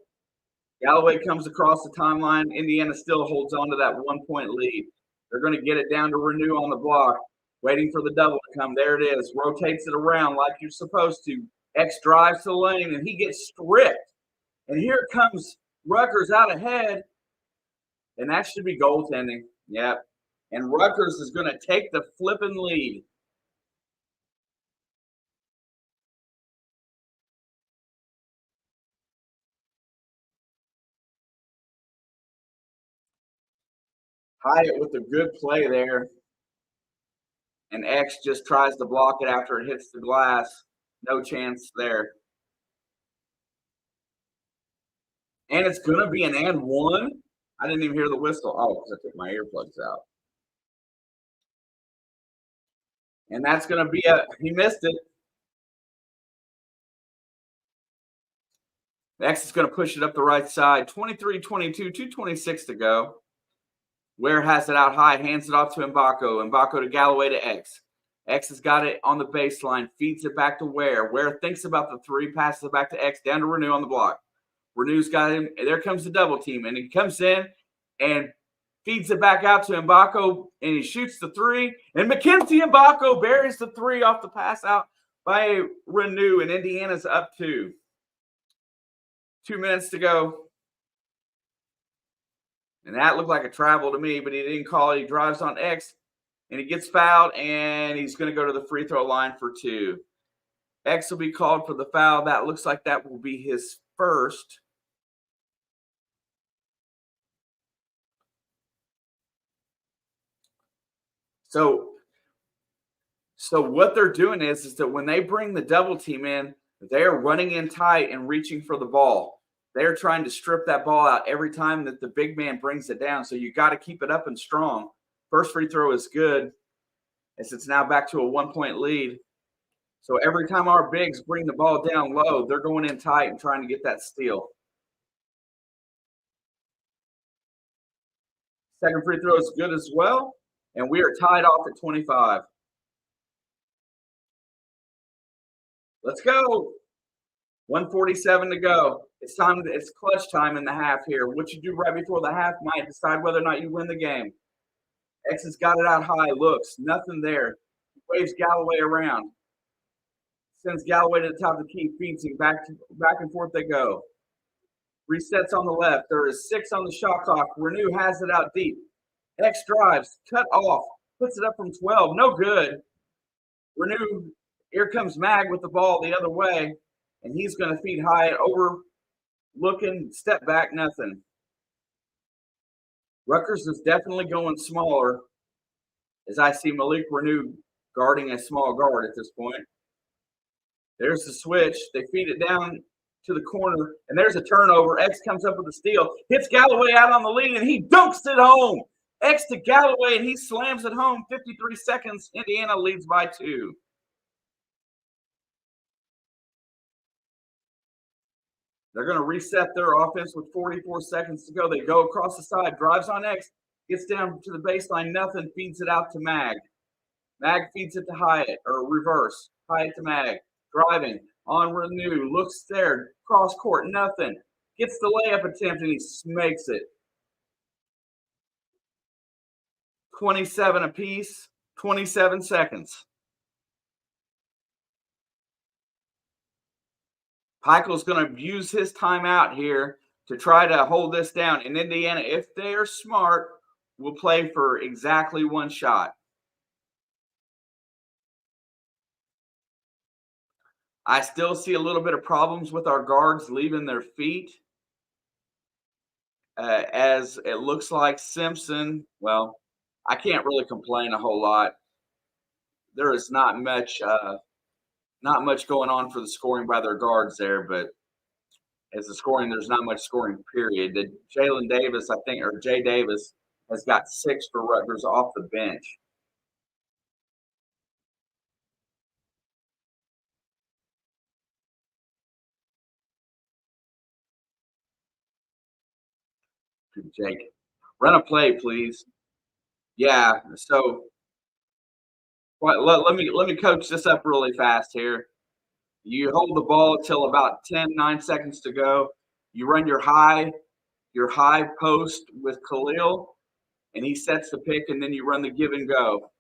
Galloway comes across the timeline. Indiana still holds on to that 1-point lead. They're going to get it down to Renew on the block, waiting for the double to come. There it is. Rotates it around like you're supposed to. X drives to the lane, and he gets stripped. And here comes Rutgers out ahead, and that should be goaltending. Yep. And Rutgers is going to take the flipping lead. Hyatt with a good play there. And X just tries to block it after it hits the glass. No chance there. And it's going to be an and one. I didn't even hear the whistle. Oh, because I took my earplugs out. And that's going to be he missed it. X is going to push it up the right side. 23-22, 2:26 to go. Ware has it out high, hands it off to Mbako. Mbako to Galloway to X. X has got it on the baseline, feeds it back to Ware. Ware thinks about the three, passes it back to X, down to Renew on the block. Renew's got him. There comes the double team, and he comes in and feeds it back out to Mbako, and he shoots the three. And Mackenzie Mbako buries the three off the pass out by Renew, and Indiana's up 2. 2 minutes to go. And that looked like a travel to me, but he didn't call it. He drives on X and he gets fouled, and he's going to go to the free throw line for two. X will be called for the foul. That looks like that will be his first. So, so what they're doing is that when they bring the double team in, they are running in tight and reaching for the ball. They're trying to strip that ball out every time that the big man brings it down. So you got to keep it up and strong. First free throw is good, as it's now back to a 1-point lead. So every time our bigs bring the ball down low, they're going in tight and trying to get that steal. Second free throw is good as well, and we are tied off at 25. Let's go. 147 to go. It's time. It's clutch time in the half here. What you do right before the half might decide whether or not you win the game. X has got it out high. Looks nothing there. Waves Galloway around. Sends Galloway to the top of the key. Feeds him back and forth. They go. Resets on the left. There is 6 on the shot clock. Renew has it out deep. X drives. Cut off. Puts it up from 12. No good. Renew. Here comes Mag with the ball the other way. And he's going to feed Hyatt over, looking, step back, nothing. Rutgers is definitely going smaller, as I see Malik Renew guarding a small guard at this point. There's the switch. They feed it down to the corner, and there's a turnover. X comes up with a steal, hits Galloway out on the lead, and he dunks it home. X to Galloway, and he slams it home. 53 seconds. Indiana leads by 2. They're going to reset their offense with 44 seconds to go. They go across the side, drives on X, gets down to the baseline, nothing, feeds it out to Mag. Mag feeds it to Hyatt, or reverse. Hyatt to Mag. Driving on Renew, looks there, cross court, nothing. Gets the layup attempt, and he makes it. 27 apiece, 27 seconds. Heichel's going to use his timeout here to try to hold this down. And Indiana, if they are smart, will play for exactly one shot. I still see a little bit of problems with our guards leaving their feet. As it looks like Simpson, well, I can't really complain a whole lot. There is not much going on for the scoring by their guards there, but as the scoring, there's not much scoring, period. Jalen Davis, I think, or Jay Davis, has got 6 for Rutgers off the bench. Jake, run a play, please. Yeah, so let me coach this up really fast here. You hold the ball till about 9 seconds to go. You run your high post with Khalil, and he sets the pick, and then you run the give and go.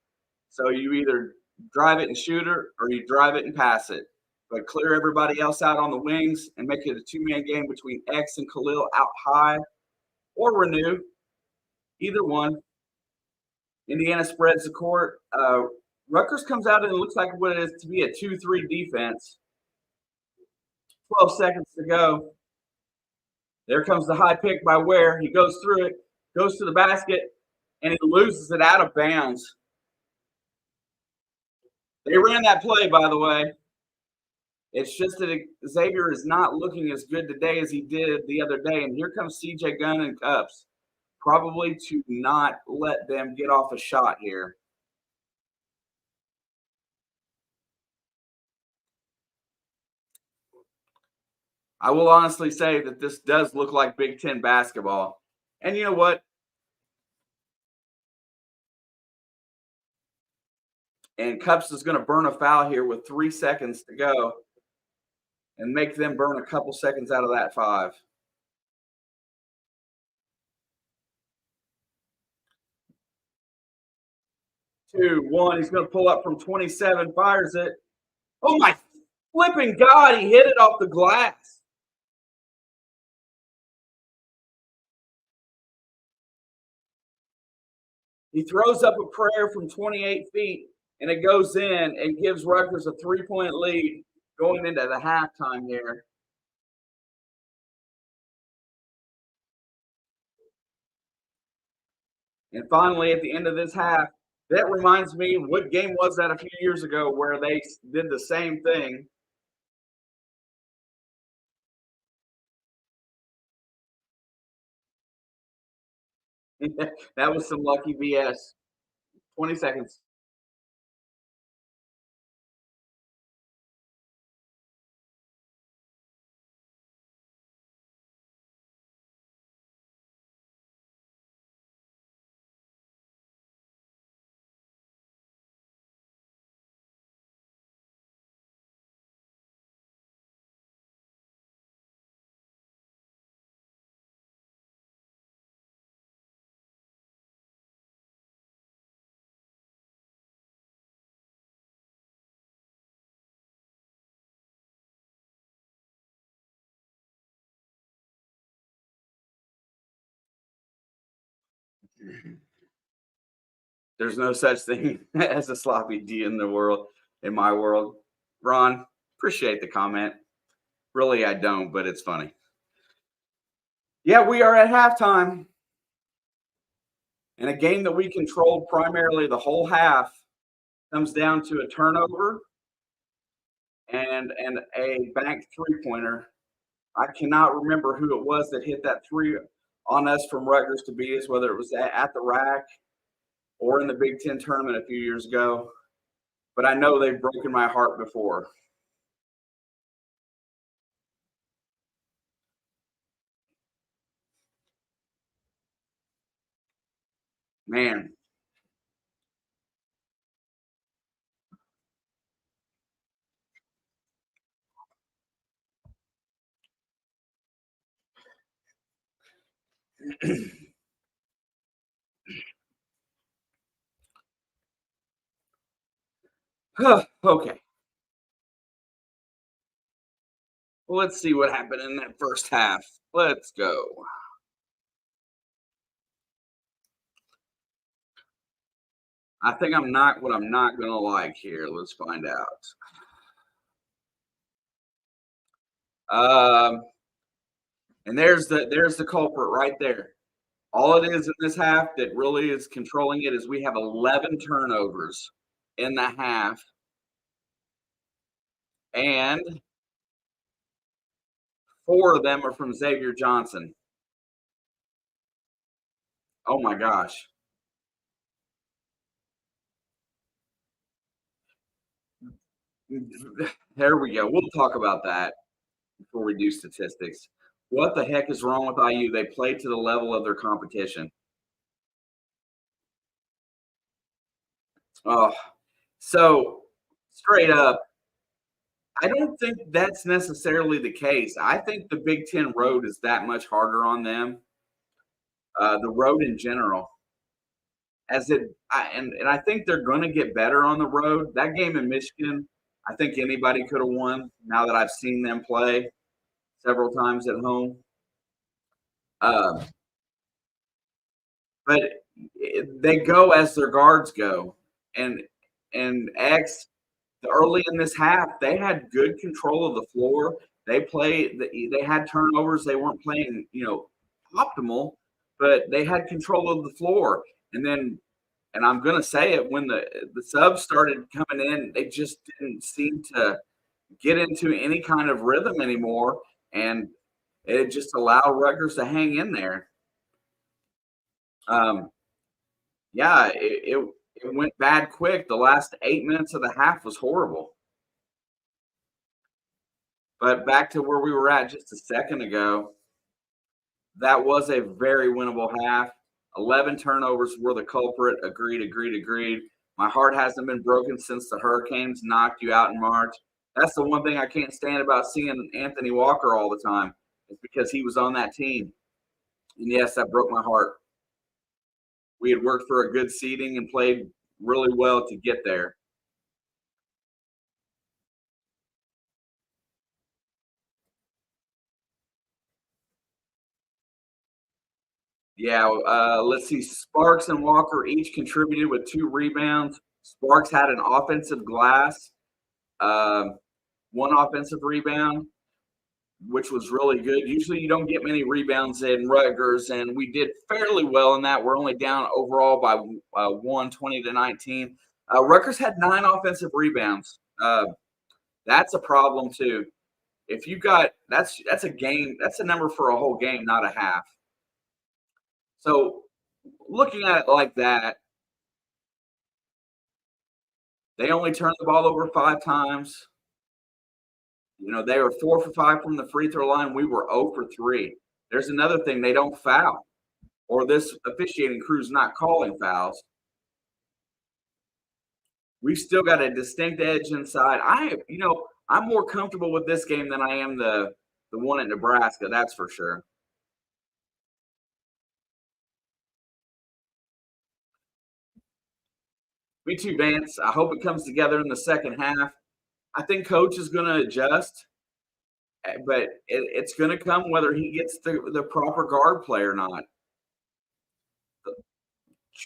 So you either drive it and shoot it, or you drive it and pass it. But clear everybody else out on the wings and make it a 2-man game between X and Khalil out high, or Renew. Either one. Indiana spreads the court. Rutgers comes out and it looks like what it is to be a 2-3 defense. 12 seconds to go. There comes the high pick by Ware. He goes through it, goes to the basket, and he loses it out of bounds. They ran that play, by the way. It's just that Xavier is not looking as good today as he did the other day. And here comes CJ Gunn and Cups, probably to not let them get off a shot here. I will honestly say that this does look like Big Ten basketball. And you know what? And Cups is going to burn a foul here with 3 seconds to go and make them burn a couple seconds out of that 5. 2, 1. He's going to pull up from 27, fires it. Oh, my flipping God, he hit it off the glass. He throws up a prayer from 28 feet, and it goes in and gives Rutgers a 3-point lead going into the halftime here. And finally, at the end of this half, that reminds me, what game was that a few years ago where they did the same thing? That was some lucky BS. 20 seconds. There's no such thing as a sloppy D in the world, in my world. Ron, appreciate the comment. Really, I don't, but it's funny. Yeah, we are at halftime. And a game that we controlled primarily the whole half comes down to a turnover and a banked three-pointer. I cannot remember who it was that hit that three on us from Rutgers to beat us, whether it was at the rack or in the Big Ten tournament a few years ago. But I know they've broken my heart before. Man. Okay. Well, let's see what happened in that first half. Let's go. I think I'm not what I'm not gonna like here. Let's find out. And there's the culprit right there. All it is in this half that really is controlling it is we have 11 turnovers in the half, and 4 of them are from Xavier Johnson. Oh my gosh. There we go. We'll talk about that before we do statistics. What the heck is wrong with IU? They play to the level of their competition. Oh, so straight up, I don't think that's necessarily the case. I think the Big Ten road is that much harder on them. The road in general, as and I think they're going to get better on the road. That game in Michigan, I think anybody could have won. Now that I've seen them play several times at home, uh, but they go as their guards go, and X early in this half, they had good control of the floor. They had turnovers. They weren't playing, optimal, but they had control of the floor. And then, and I'm gonna say it, when the subs started coming in, they just didn't seem to get into any kind of rhythm anymore, and it just allowed Rutgers to hang in there. Um, yeah, it went bad quick. The last 8 minutes of the half was horrible. But back to where we were at just a second ago, that was a very winnable half. 11 turnovers were the culprit. Agreed, agreed, agreed. My heart hasn't been broken since the Hurricanes knocked you out in March. That's the one thing I can't stand about seeing Anthony Walker all the time. It's because he was on that team. And yes, that broke my heart. We had worked for a good seeding and played really well to get there. Yeah, let's see. Sparks and Walker each contributed with 2 rebounds. Sparks had an offensive glass, um, 1 offensive rebound, which was really good. Usually, you don't get many rebounds in Rutgers, and we did fairly well in that. We're only down overall by 120-19. Rutgers had 9 offensive rebounds. That's a problem too. If you got that's a game, that's a number for a whole game, not a half. So looking at it like that, they only turned the ball over 5 times. They were 4 for 5 from the free throw line. We were 0 for 3. There's another thing, they don't foul, or this officiating crew's not calling fouls. We've still got a distinct edge inside. I'm more comfortable with this game than I am the one at Nebraska. That's for sure. Me too, Vance. I hope it comes together in the second half. I think coach is going to adjust, but it's going to come whether he gets the proper guard play or not.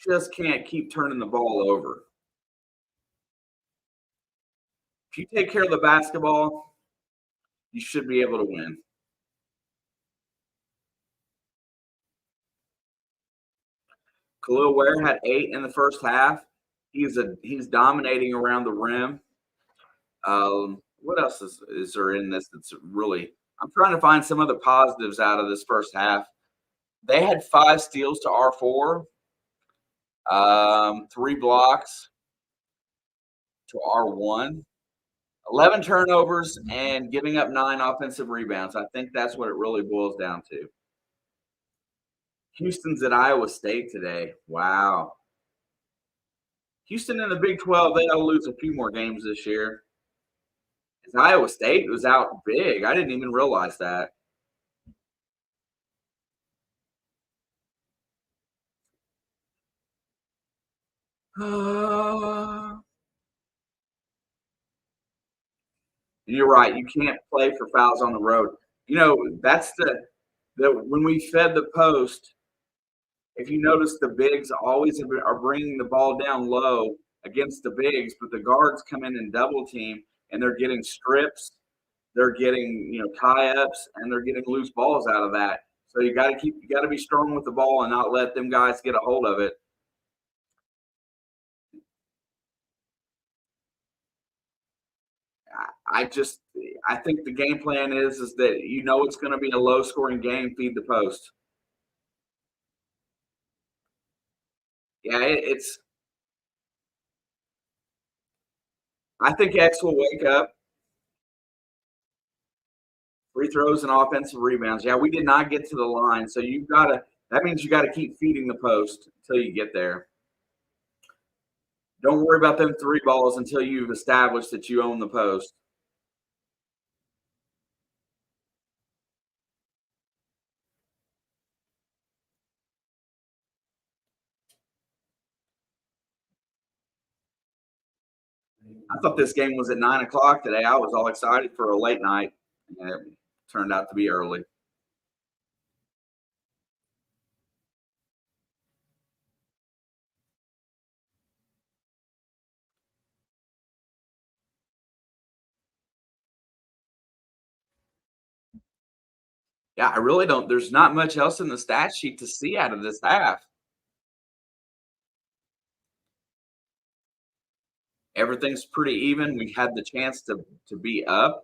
Just can't keep turning the ball over. If you take care of the basketball, you should be able to win. Khalil Ware had 8 in the first half. He's dominating around the rim. What else is there in this that's really? I'm trying to find some other positives out of this first half. They had 5 steals to R4, 3 blocks to R1, 11 turnovers, and giving up 9 offensive rebounds. I think that's what it really boils down to. Houston's at Iowa State today. Wow. Houston in the Big 12, they got to lose a few more games this year. Iowa State was out big. I didn't even realize that. You're right. You can't play for fouls on the road. That's the when we fed the post. If you notice, the bigs always are bringing the ball down low against the bigs, but the guards come in and double team, and they're getting strips, they're getting tie ups, and they're getting loose balls out of that. So you got to be strong with the ball and not let them guys get a hold of it. I think the game plan is that it's going to be a low scoring game. Feed the post. Yeah, it's. I think X will wake up. Free throws and offensive rebounds. Yeah, we did not get to the line, so you've got to. That means you got to keep feeding the post until you get there. Don't worry about them 3 balls until you've established that you own the post. I thought this game was at 9 o'clock today. I was all excited for a late night, and it turned out to be early. Yeah, I really don't. There's not much else in the stat sheet to see out of this half. Everything's pretty even. We had the chance to be up.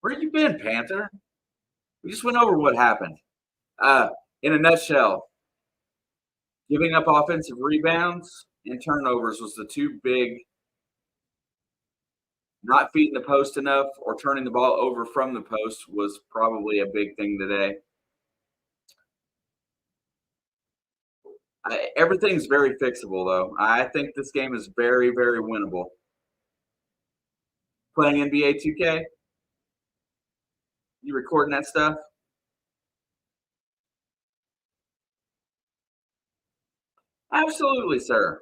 Where you been, Panther? We just went over what happened. In a nutshell, giving up offensive rebounds and turnovers was the two big. Not feeding the post enough or turning the ball over from the post was probably a big thing today. Everything's very fixable, though. I think this game is very, very winnable. Playing NBA 2K, you recording that stuff? Absolutely, sir.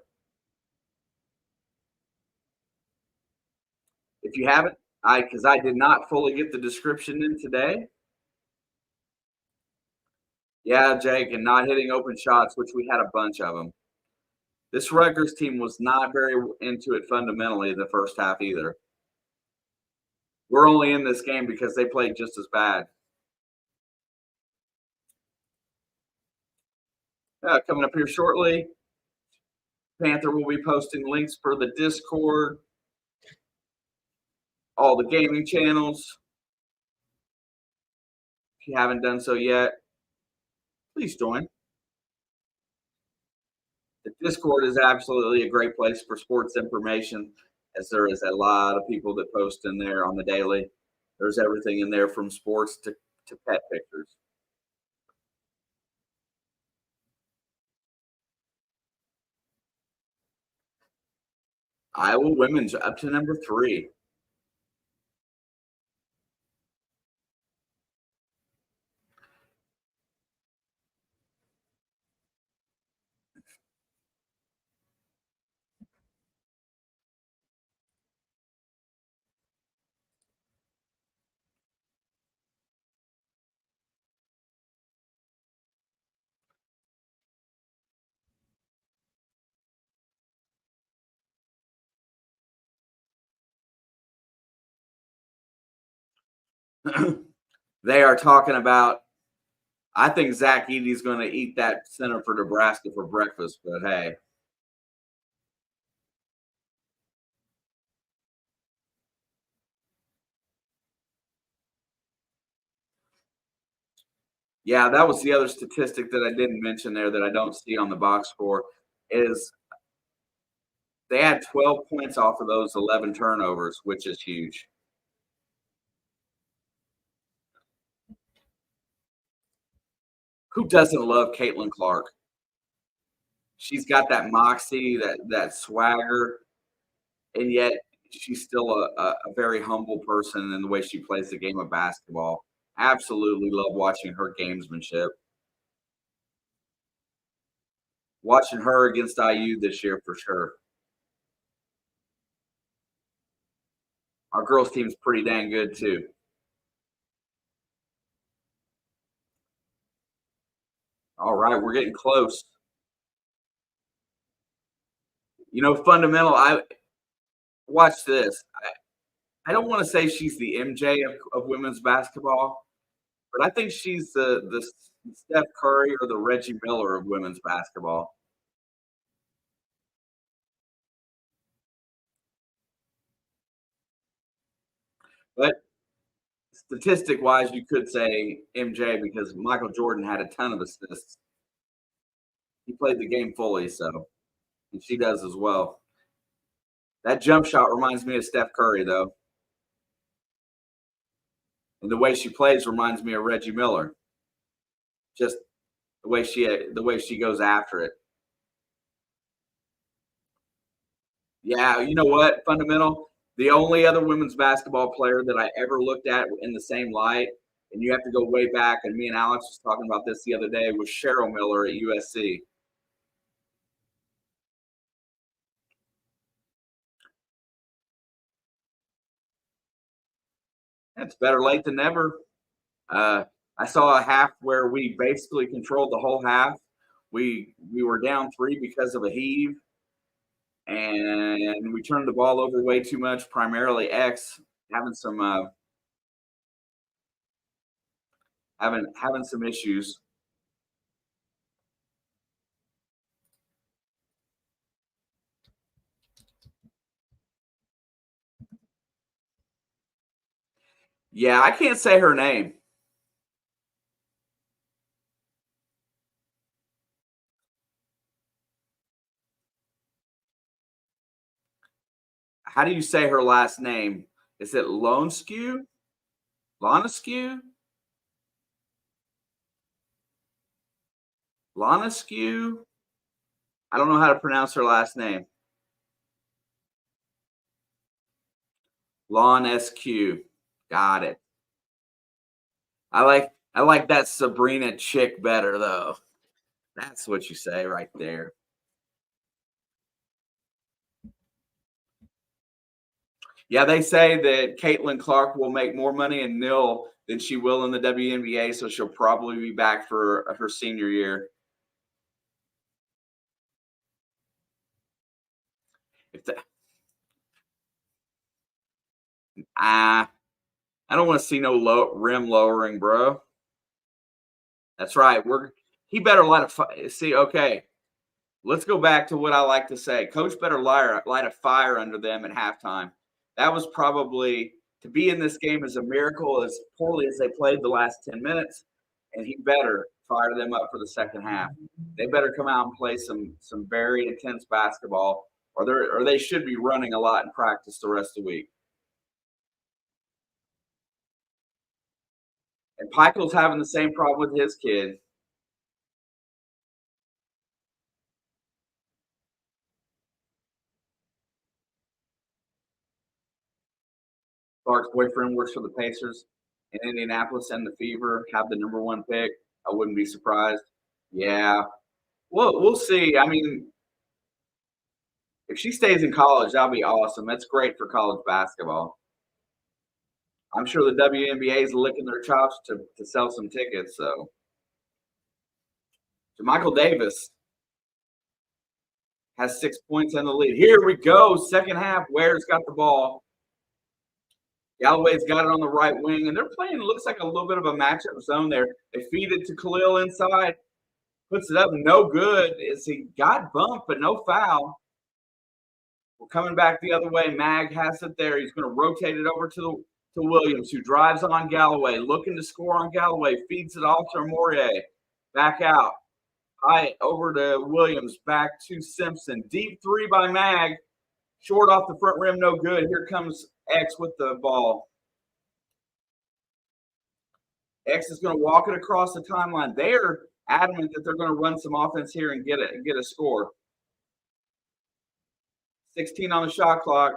If you haven't, because I did not fully get the description in today. Yeah, Jake, and not hitting open shots, which we had a bunch of them. This Rutgers team was not very into it fundamentally the first half either. We're only in this game because they played just as bad. Coming up here shortly, Panther will be posting links for the Discord, all the gaming channels. If you haven't done so yet, please join. The Discord is absolutely a great place for sports information, as there is a lot of people that post in there on the daily. There's everything in there from sports to pet pictures. Iowa women's up to number 3. They are talking about. I think Zach Edey's going to eat that center for Nebraska for breakfast, but hey, yeah, that was the other statistic that I didn't mention there that I don't see on the box score is they had 12 points off of those 11 turnovers, which is huge. Who doesn't love Caitlin Clark? She's got that moxie, that swagger, and yet she's still a very humble person in the way she plays the game of basketball. Absolutely love watching her gamesmanship. Watching her against IU this year for sure. Our girls team's pretty dang good too. All right, we're getting close. Fundamental. I watch this. I don't want to say she's the MJ of women's basketball, but I think she's the Steph Curry or the Reggie Miller of women's basketball. But statistic wise, you could say MJ because Michael Jordan had a ton of assists. He played the game fully, so and she does as well. That jump shot reminds me of Steph Curry, though, and the way she plays reminds me of Reggie Miller. Just the way she goes after it. Yeah, you know what? Fundamental. The only other women's basketball player that I ever looked at in the same light, and you have to go way back, and me and Alex was talking about this the other day, was Cheryl Miller at USC. It's better late than never. Uh, I saw a half where we basically controlled the whole half. We were down 3 because of a heave, and we turned the ball over way too much. Primarily X having some having some issues. Yeah, I can't say her name. How do you say her last name? Is it Loneskew? Loneskew? Loneskew? I don't know how to pronounce her last name. Lon SQ. Got it. I like that Sabrina chick better though. That's what you say right there. Yeah, they say that Caitlin Clark will make more money in nil than she will in the WNBA, so she'll probably be back for her senior year. If the, I don't want to see no rim lowering, bro. That's right. He better see. Okay, let's go back to what I like to say. Coach better light a fire under them at halftime. That was probably to be in this game is a miracle as poorly as they played the last 10 minutes, and he better fire them up for the second half. They better come out and play some very intense basketball, or they should be running a lot in practice the rest of the week. And Pikel's having the same problem with his kid. Clark's boyfriend works for the Pacers in Indianapolis, and the Fever have the number one pick. I wouldn't be surprised. Yeah. Well, we'll see. I mean, if she stays in college, that'll be awesome. That's great for college basketball. I'm sure the WNBA is licking their chops to sell some tickets. So, Michael Davis has 6 points in the lead. Here we go. Second half. Ware's got the ball. Galloway's got it on the right wing, and they're playing, looks like a little bit of a matchup zone there. They feed it to Khalil inside, puts it up, no good. He got bumped, but no foul. We're coming back the other way. Mag has it there. He's going to rotate it over to Williams, who drives on Galloway, looking to score on Galloway, feeds it off to Amore. Back out. High over to Williams, back to Simpson. Deep three by Mag. Short off the front rim, no good. Here comes X with the ball. X is going to walk it across the timeline. They're adamant that they're going to run some offense here and get a score. 16 on the shot clock.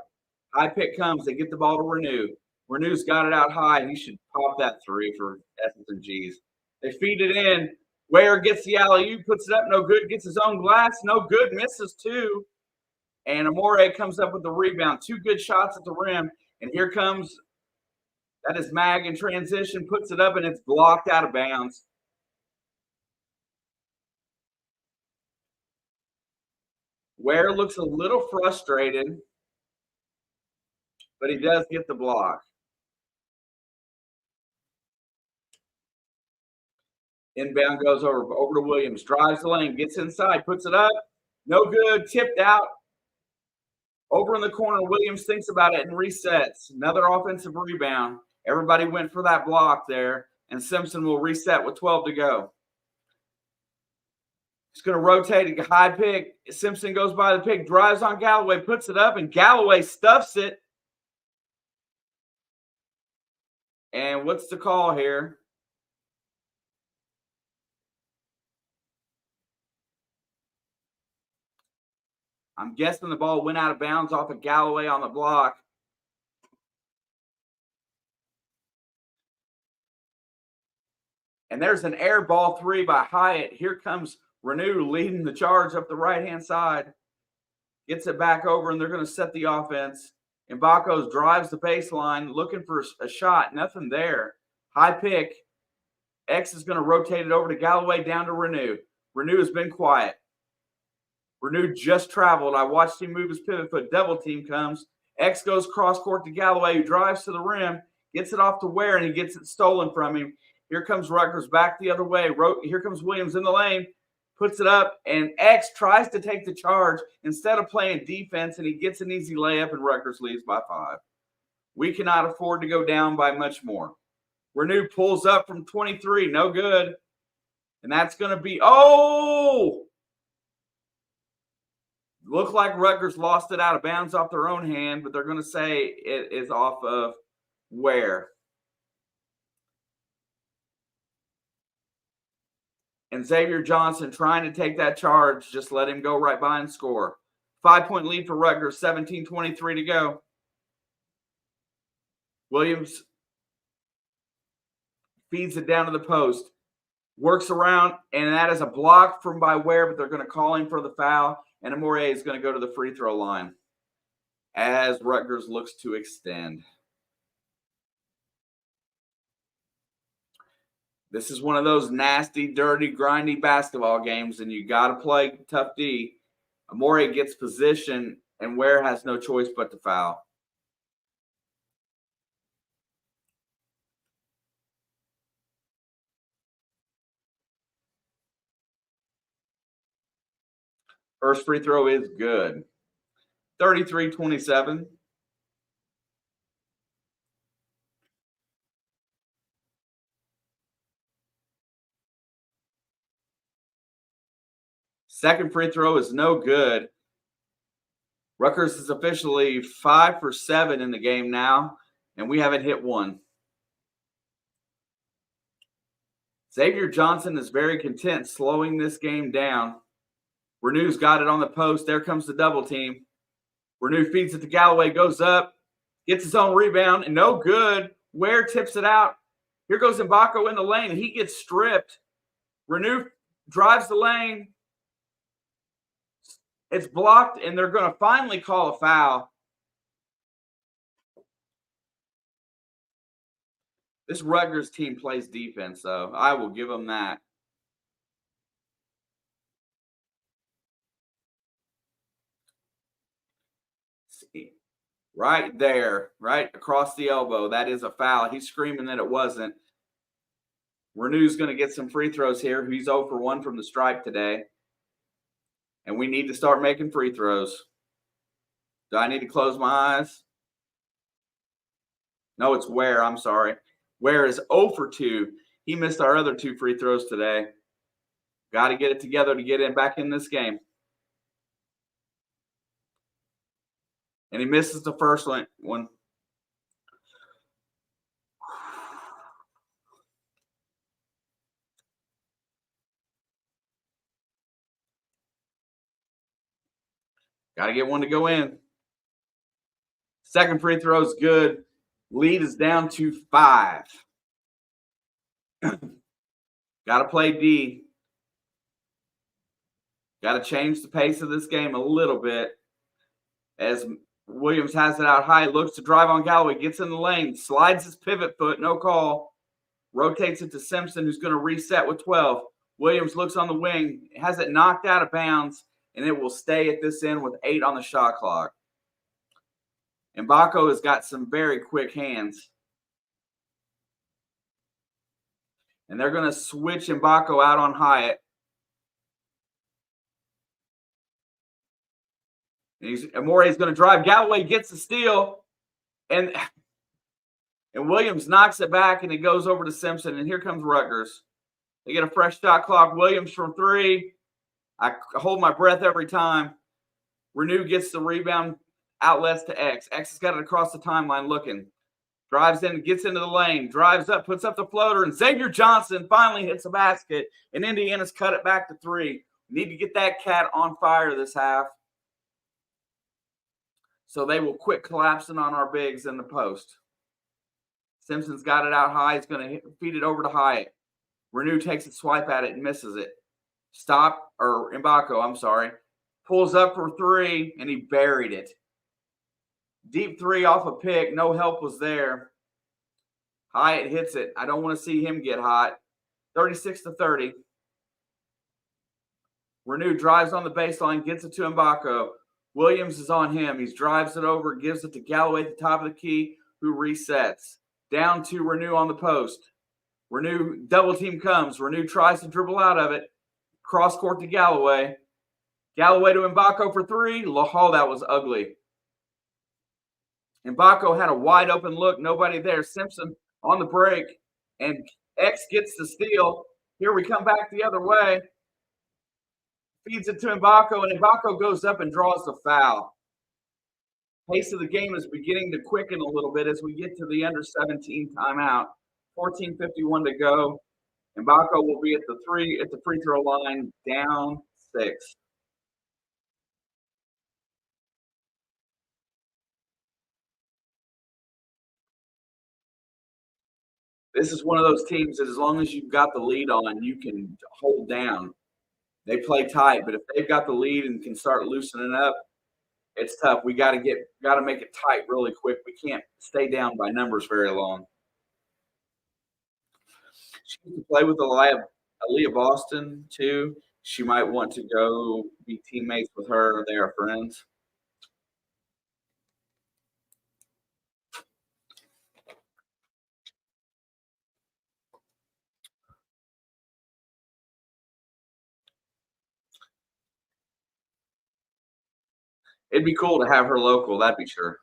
High pick comes. They get the ball to Renew. Renew's got it out high. He should pop that three for S's and G's. They feed it in. Ware gets the alley-oop, puts it up, no good. Gets his own glass, no good. Misses two. And Amore comes up with the rebound. Two good shots at the rim. And here comes, that is Mag in transition, puts it up, and it's blocked out of bounds. Ware looks a little frustrated, but he does get the block. Inbound goes over to Williams, drives the lane, gets inside, puts it up, no good, tipped out. Over in the corner, Williams thinks about it and resets. Another offensive rebound. Everybody went for that block there, and Simpson will reset with 12 to go. He's going to rotate a high pick. Simpson goes by the pick, drives on Galloway, puts it up, and Galloway stuffs it. And what's the call here? I'm guessing the ball went out of bounds off of Galloway on the block. And there's an air ball three by Hyatt. Here comes Renew leading the charge up the right-hand side. Gets it back over, and they're going to set the offense. Mbakos drives the baseline, looking for a shot. Nothing there. High pick. X is going to rotate it over to Galloway, down to Renew. Renew has been quiet. Renew just traveled. I watched him move his pivot foot. Double team comes. X goes cross court to Galloway, who drives to the rim, gets it off to Ware, and he gets it stolen from him. Here comes Rutgers back the other way. Here comes Williams in the lane, puts it up, and X tries to take the charge instead of playing defense, and he gets an easy layup, and Rutgers leads by 5. We cannot afford to go down by much more. Renew pulls up from 23, no good. And that's going to be, looked like Rutgers lost it out of bounds off their own hand, but they're going to say it is off of Ware. And Xavier Johnson trying to take that charge, just let him go right by and score. 5-point lead for Rutgers, 17:23 to go. Williams feeds it down to the post, works around, and that is a block from by Ware, but they're going to call him for the foul, and Amore is going to go to the free throw line. as Rutgers looks to extend. This is one of those nasty, dirty, grindy basketball games, and you got to play tough D. Amore gets position, and Ware has no choice but to foul. First free throw is good. 33-27. Second free throw is no good. Rutgers is officially 5 for 7 in the game now, and we haven't hit one. Xavier Johnson is very content slowing this game down. Renew's got it on the post. There comes the double team. Renew feeds it to Galloway, goes up, gets his own rebound, and no good. Ware tips it out. Here goes Mbako in the lane, and he gets stripped. Renew drives the lane. It's blocked, and they're going to finally call a foul. This Rutgers team plays defense, though. I will give them that. See, right there, right across the elbow. That is a foul. He's screaming that it wasn't. Renew's going to get some free throws here. He's 0 for 1 from the stripe today. And we need to start making free throws. Do I need to close my eyes? No, it's Ware. I'm sorry. Ware is 0 for 2. He missed our other 2 free throws today. Got to get it together to get back in this game. And he misses the first one. Got to get one to go in. Second free throw is good. Lead is down to 5. Got to play D. Got to change the pace of this game a little bit. As Williams has it out high, looks to drive on Galloway, gets in the lane, slides his pivot foot, no call. Rotates it to Simpson, who's going to reset with 12. Williams looks on the wing, has it knocked out of bounds, and it will stay at this end with 8 on the shot clock. Mbako has got some very quick hands. And they're going to switch Mbako out on Hyatt. And Amore is going to drive. Galloway gets the steal. And Williams knocks it back, and it goes over to Simpson. And here comes Rutgers. They get a fresh shot clock. Williams from 3. I hold my breath every time. Renew gets the rebound, outlets to X. X has got it across the timeline looking. Drives in, gets into the lane, drives up, puts up the floater, and Xavier Johnson finally hits a basket, and Indiana's cut it back to 3. We need to get that cat on fire this half. So they will quit collapsing on our bigs in the post. Simpson's got it out high. He's going to feed it over to Hyatt. Renew takes a swipe at it and misses it. Mbako, I'm sorry. Pulls up for 3, and he buried it. Deep 3 off a pick. No help was there. Hyatt hits it. I don't want to see him get hot. 36-30. Renew drives on the baseline, gets it to Mbako. Williams is on him. He drives it over, gives it to Galloway at the top of the key, who resets. Down to Renew on the post. Renew, double team comes. Renew tries to dribble out of it. Cross court to Galloway. Galloway to Mbako for 3. Oh, that was ugly. Mbako had a wide open look. Nobody there. Simpson on the break. And X gets the steal. Here we come back the other way. Feeds it to Mbako, and Mbako goes up and draws the foul. Pace of the game is beginning to quicken a little bit as we get to the under 17 timeout. 14:51 to go. Mbako will be at the free throw line, down 6. This is one of those teams that as long as you've got the lead on, you can hold down. They play tight, but if they've got the lead and can start loosening up, It's tough. We got to make it tight really quick. We can't stay down by numbers very long. She used to play with Aaliyah Boston too. She might want to go be teammates with her. They are friends. It'd be cool to have her local. That'd be sure.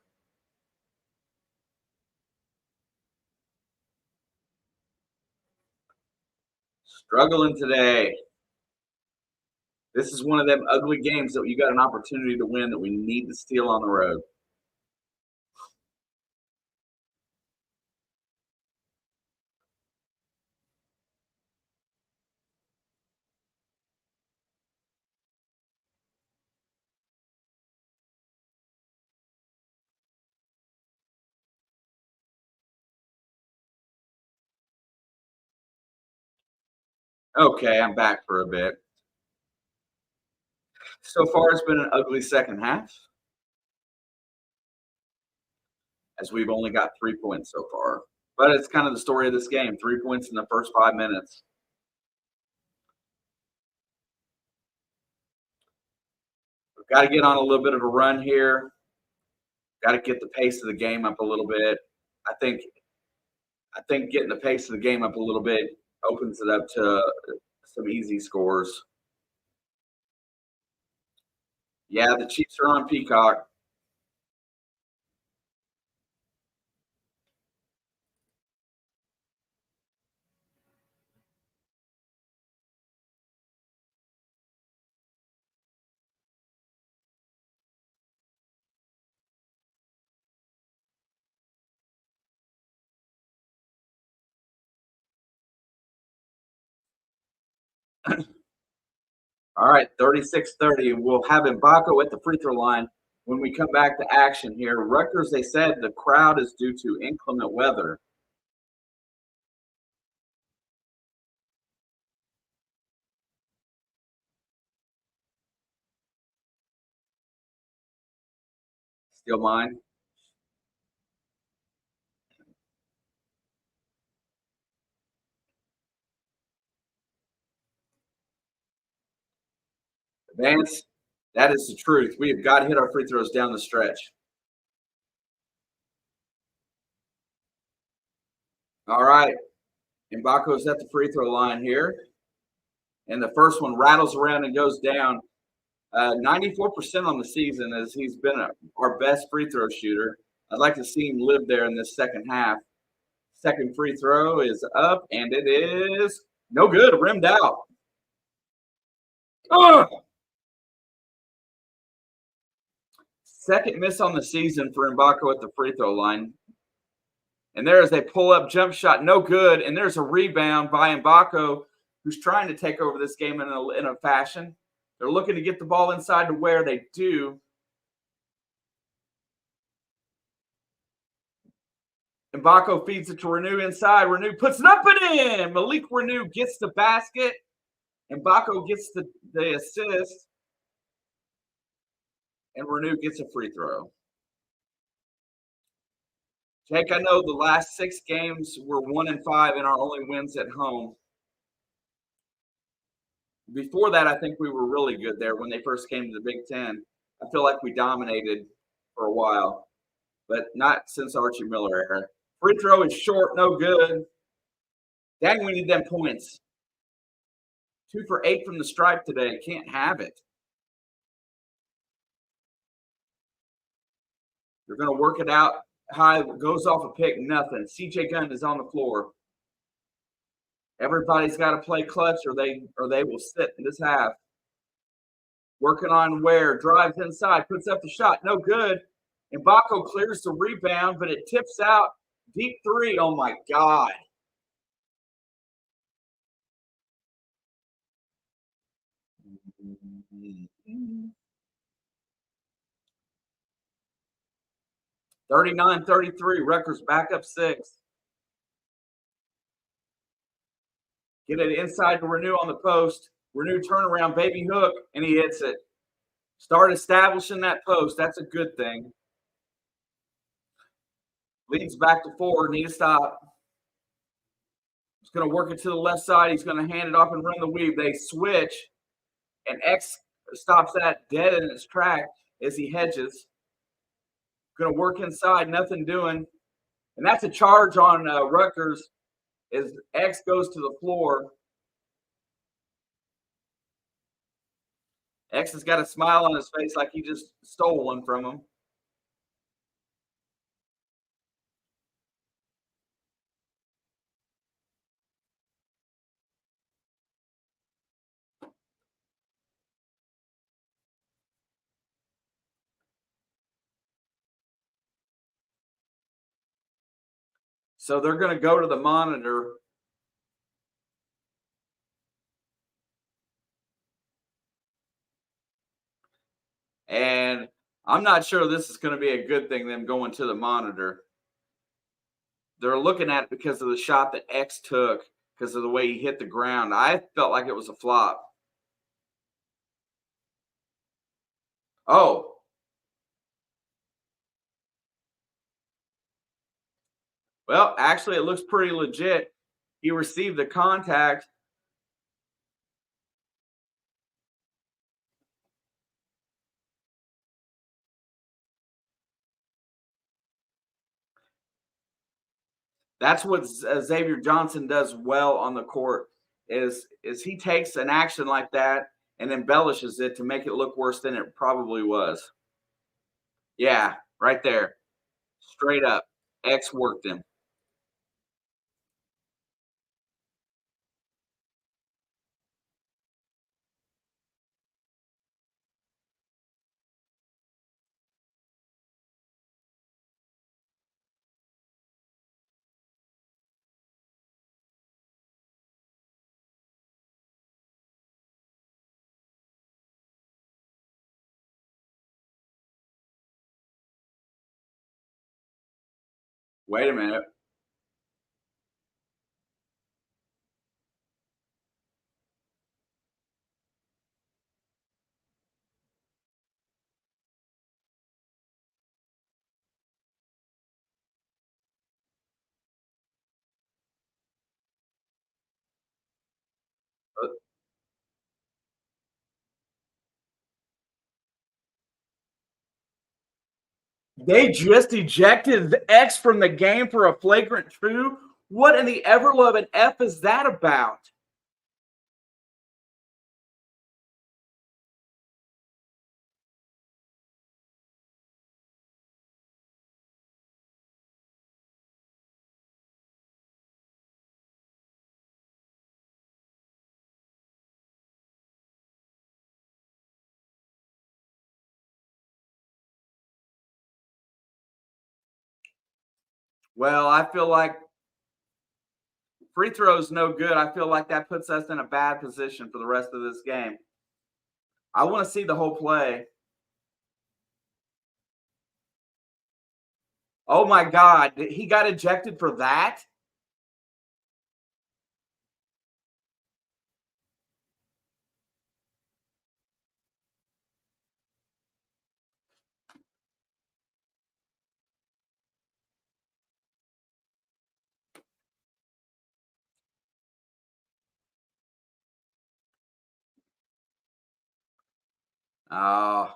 Struggling today. This is one of them ugly games that you got an opportunity to win that we need to steal on the road. Okay, I'm back for a bit. So far, it's been an ugly second half, as we've only got 3 points so far. But it's kind of the story of this game: 3 points in the first 5 minutes. We've got to get on a little bit of a run here. Got to get the pace of the game up a little bit. I think I think getting the pace of the game up a little bit opens it up to some easy scores. Yeah, the Chiefs are on Peacock. All right, 36-30. We'll have Mbako at the free throw line when we come back to action here. Rutgers, they said the crowd is due to inclement weather. Still mine? Vance, that is the truth. We have got to hit our free throws down the stretch. All right, Mbako's at the free throw line here. And the first one rattles around and goes down. 94% on the season as he's been our best free throw shooter. I'd like to see him live there in this second half. Second free throw is up, and it is no good, rimmed out. Ugh! Second miss on the season for Mbako at the free throw line. And there is a pull-up jump shot, no good. And there's a rebound by Mbako, who's trying to take over this game in a fashion. They're looking to get the ball inside to where they do. Mbako feeds it to Renew inside. Renew puts it up and in. Malik Renew gets the basket. Mbako gets the assist. And Renew gets a free throw. Jake, I know the last 6 games were 1-5 and our only wins at home. Before that, I think we were really good there when they first came to the Big Ten. I feel like we dominated for a while, but not since Archie Miller era. Free throw is short, no good. Dang, we need them points. 2 for 8 from the stripe today. Can't have it. They're going to work it out. High goes off a pick, nothing. CJ Gunn is on the floor. Everybody's got to play clutch or they will sit in this half. Working on Ware, drives inside, puts up the shot, no good. Mbako clears the rebound, but it tips out. Deep three, oh my God. Mm-hmm. 39-33, Rutgers back up 6. Get it inside to Renew on the post. Renew turnaround, baby hook, and he hits it. Start establishing that post. That's a good thing. Leads back to 4. Need to stop. He's going to work it to the left side. He's going to hand it off and run the weave. They switch, and X stops that dead in its track as he hedges. Going to work inside, nothing doing. And that's a charge on Rutgers as X goes to the floor. X has got a smile on his face like he just stole one from him. So they're going to go to the monitor. And I'm not sure this is going to be a good thing, them going to the monitor. They're looking at it because of the shot that X took, because of the way he hit the ground. I felt like it was a flop. Oh, well, actually, it looks pretty legit. He received the contact. That's what Xavier Johnson does well on the court is he takes an action like that and embellishes it to make it look worse than it probably was. Yeah, right there. Straight up. X worked him. Wait a minute. They just ejected X from the game for a flagrant two. What in the ever loving F is that about? Well, I feel like free throws no good. I feel like that puts us in a bad position for the rest of this game. I want to see the whole play. Oh my God, he got ejected for that? Oh,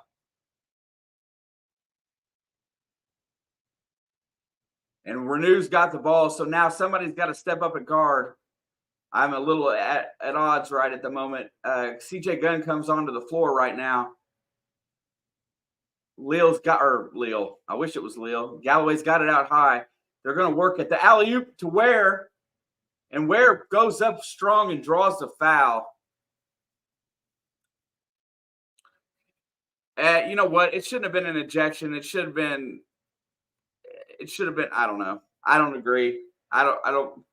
and Renew's got the ball, so now somebody's got to step up and guard. I'm a little at odds right at the moment. CJ Gunn comes onto the floor right now. Leal's got, or Leal, I wish it was Leal. Galloway's got it out high. They're going to work at the alley oop to Ware, and Ware goes up strong and draws the foul. You know what? It shouldn't have been an ejection. It should have been. It should have been. I don't know. I don't agree. I don't. I don't.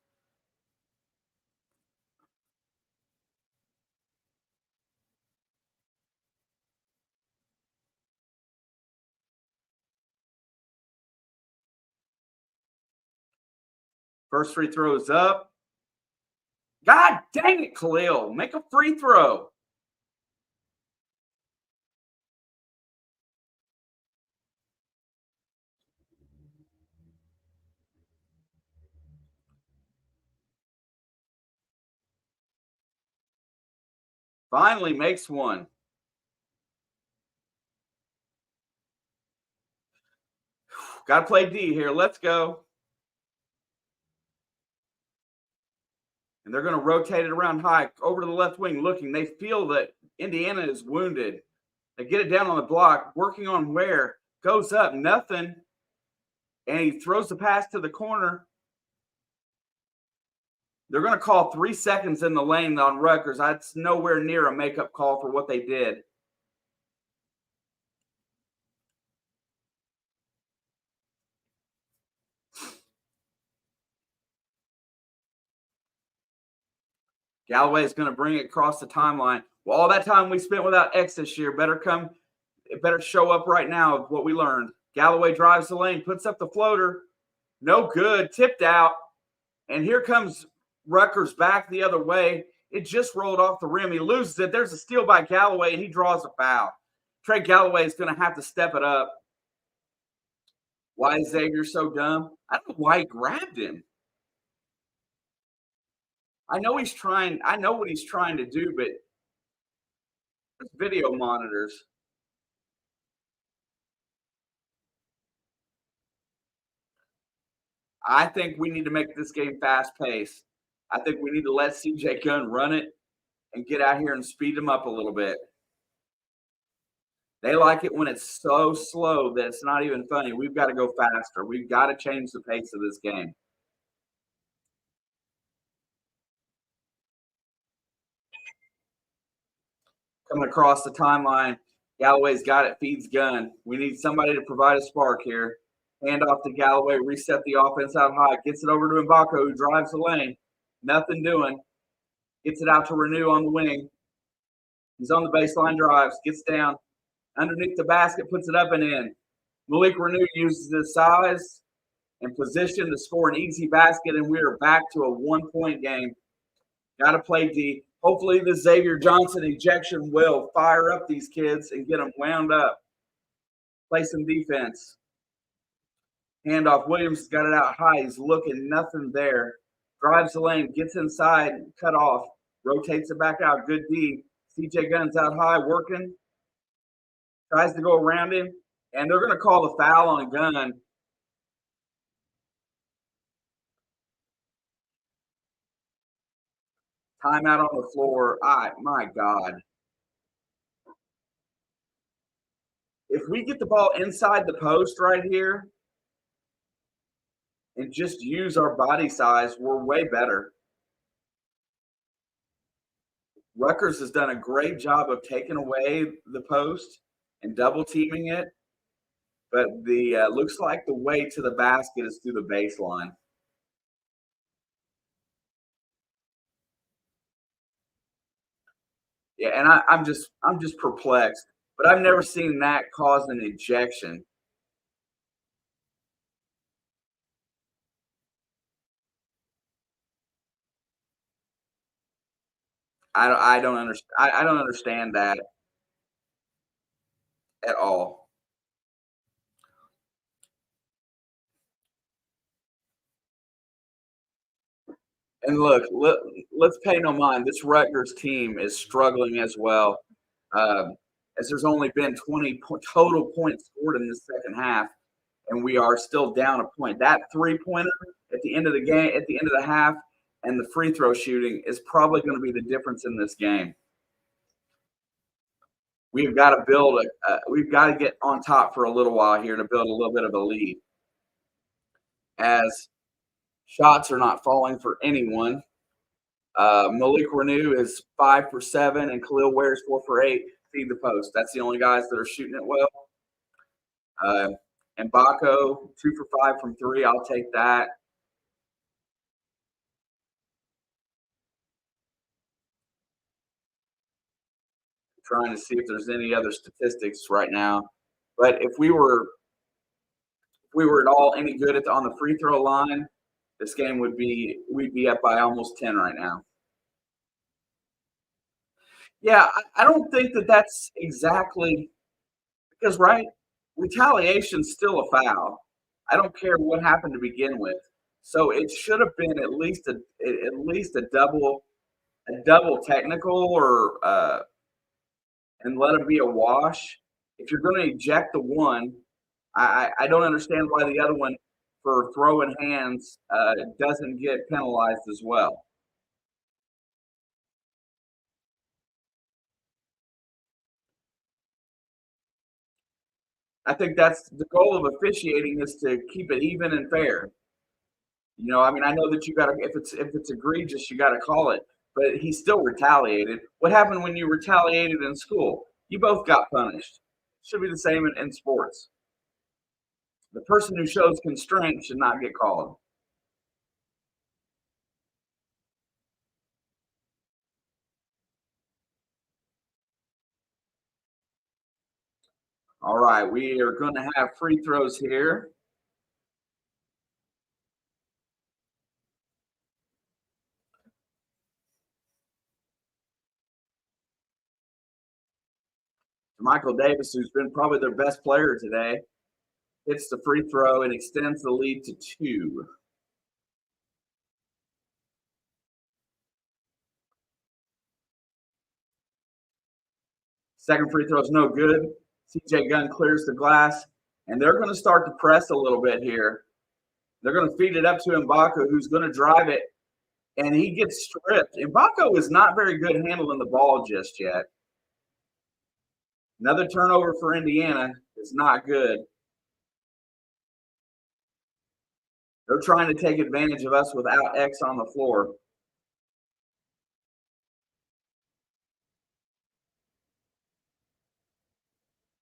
First free throw is up. God dang it, Khalil! Make a free throw. Finally makes one. Got to play D here. Let's go. And they're going to rotate it around high over to the left wing looking. They feel that Indiana is wounded. They get it down on the block, working on where. Goes up, nothing. And he throws the pass to the corner. They're going to call 3 seconds in the lane on Rutgers. That's nowhere near a makeup call for what they did. Galloway is going to bring it across the timeline. Well, all that time we spent without X this year better show up right now of what we learned. Galloway drives the lane, puts up the floater. No good, tipped out. And here comes Rutgers back the other way. It just rolled off the rim. He loses it. There's a steal by Galloway, and he draws a foul. Trey Galloway is going to have to step it up. Why is Xavier so dumb? I don't know why he grabbed him. I know he's trying. I know what he's trying to do, but there's video monitors. I think we need to make this game fast paced. I think we need to let CJ Gunn run it and get out here and speed him up a little bit. They like it when it's so slow that it's not even funny. We've got to go faster. We've got to change the pace of this game. Coming across the timeline, Galloway's got it, feeds Gunn. We need somebody to provide a spark here. Hand off to Galloway, reset the offense out high, gets it over to Mbako, who drives the lane. Nothing doing. Gets it out to Renew on the wing. He's on the baseline drives, gets down underneath the basket, puts it up and in. Malik Renew uses his size and position to score an easy basket, and we are back to a 1-point game. Got to play D. Hopefully the Xavier Johnson ejection will fire up these kids and get them wound up. Play some defense. Handoff. Williams got it out high. He's looking, nothing there. Drives the lane, gets inside, cut off. Rotates it back out. Good D. CJ Gunn's out high, working. Tries to go around him. And they're going to call the foul on Gunn. Timeout on the floor. My God. If we get the ball inside the post right here and just use our body size, we're way better. Rutgers has done a great job of taking away the post and double teaming it, but the looks like the way to the basket is through the baseline. Yeah, and I'm just perplexed. But I've never seen that cause an ejection. I don't understand. I don't understand that at all. And let's pay no mind. This Rutgers team is struggling as well, as there's only been 20 total points scored in the second half, and we are still down a point. That 3-pointer at the end of the game, at the end of the half, and the free throw shooting is probably going to be the difference in this game. We've got to we've got to get on top for a little while here to build a little bit of a lead. As shots are not falling for anyone. Malik Renew is 5 for 7, and Khalil Ware's 4 for 8. Feed the post. That's the only guys that are shooting it well. And Baco 2 for 5 from 3. I'll take that. Trying to see if there's any other statistics right now, but if we were at all any good on the free throw line, this game we'd be up by almost 10 right now. Yeah, I don't think that's exactly because retaliation's still a foul. I don't care what happened to begin with. So it should have been at least a double a double technical or and let it be a wash. If you're going to eject the one, I don't understand why the other one for throwing hands doesn't get penalized as well. I think that's the goal of officiating is to keep it even and fair. I mean, I know that you got to if it's egregious, you got to call it. But he still retaliated. What happened when you retaliated in school? You both got punished. Should be the same in sports. The person who shows constraint should not get called. All right, we are going to have free throws here. Michael Davis, who's been probably their best player today, hits the free throw and extends the lead to 2. Second free throw is no good. CJ Gunn clears the glass, and they're going to start to press a little bit here. They're going to feed it up to Mbako, who's going to drive it, and he gets stripped. Mbako is not very good handling the ball just yet. Another turnover for Indiana is not good. They're trying to take advantage of us without X on the floor.